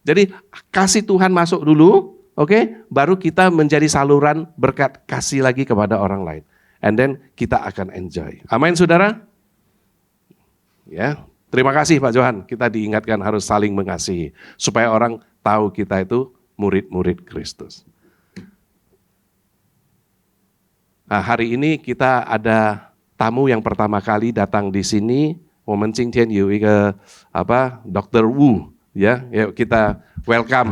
G: Jadi kasih Tuhan masuk dulu, oke? Baru kita menjadi saluran berkat kasih lagi kepada orang lain. And then kita akan enjoy. Amin saudara? Ya, terima kasih Pak Johan. Kita diingatkan harus saling mengasihi supaya orang tahu kita itu murid-murid Kristus. Nah, hari ini kita ada tamu yang pertama kali datang di sini. 我们今天有一个Dr. Wu, ya, yuk kita welcome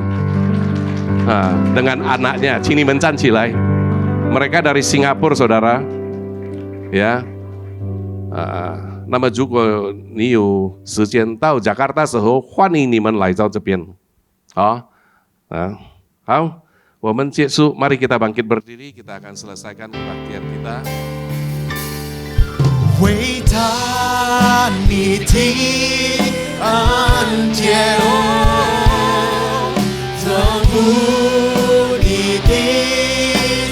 G: dengan anaknya. 请你们站起来. Mereka dari Singapura, saudara. Ya. 那么如果你有时间到 Jakarta 时候，欢迎你们来到这边。好。好，我们结束，mari kita bangkit berdiri, kita akan selesaikan kebaktian kita.
B: 伟大你的恩典哦，丰富你的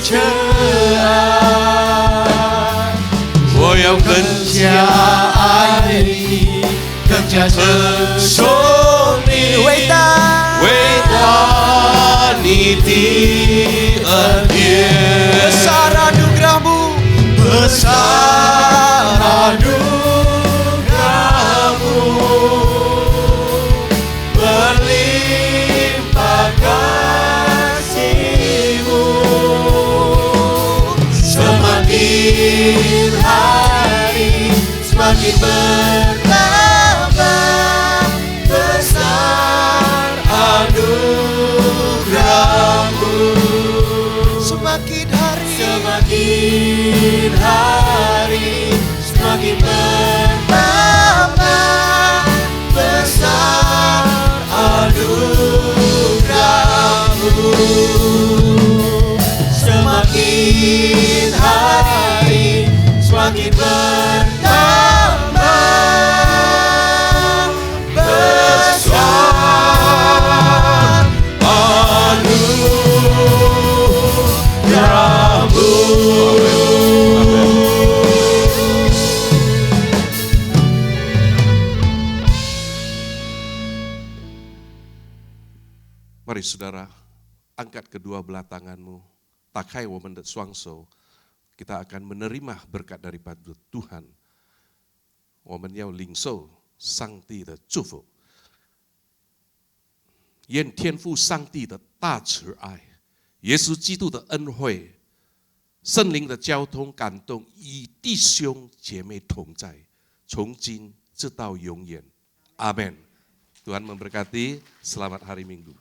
B: 慈爱，我要更加爱你，更加承受你伟大你的恩典，besar anugerahmu besar anugerahmu berlimpah kasihmu semakin hari semakin bertambah besar anugerahmu semakin hari semakin bertambah besar anugerahmu semakin hari semakin bertambah besar anugerahmu.
G: Mari saudara, angkat kedua belah tanganmu, takai women de swangso, kita akan menerima berkat daripada Tuhan. Women yao lingso, sang di de zufu. Yen 天父上帝的大慈爱，耶稣基督的恩惠，圣灵的交通感动，与弟兄姐妹同在，从今直到永远。阿们。Tuhan memberkati, selamat hari Minggu.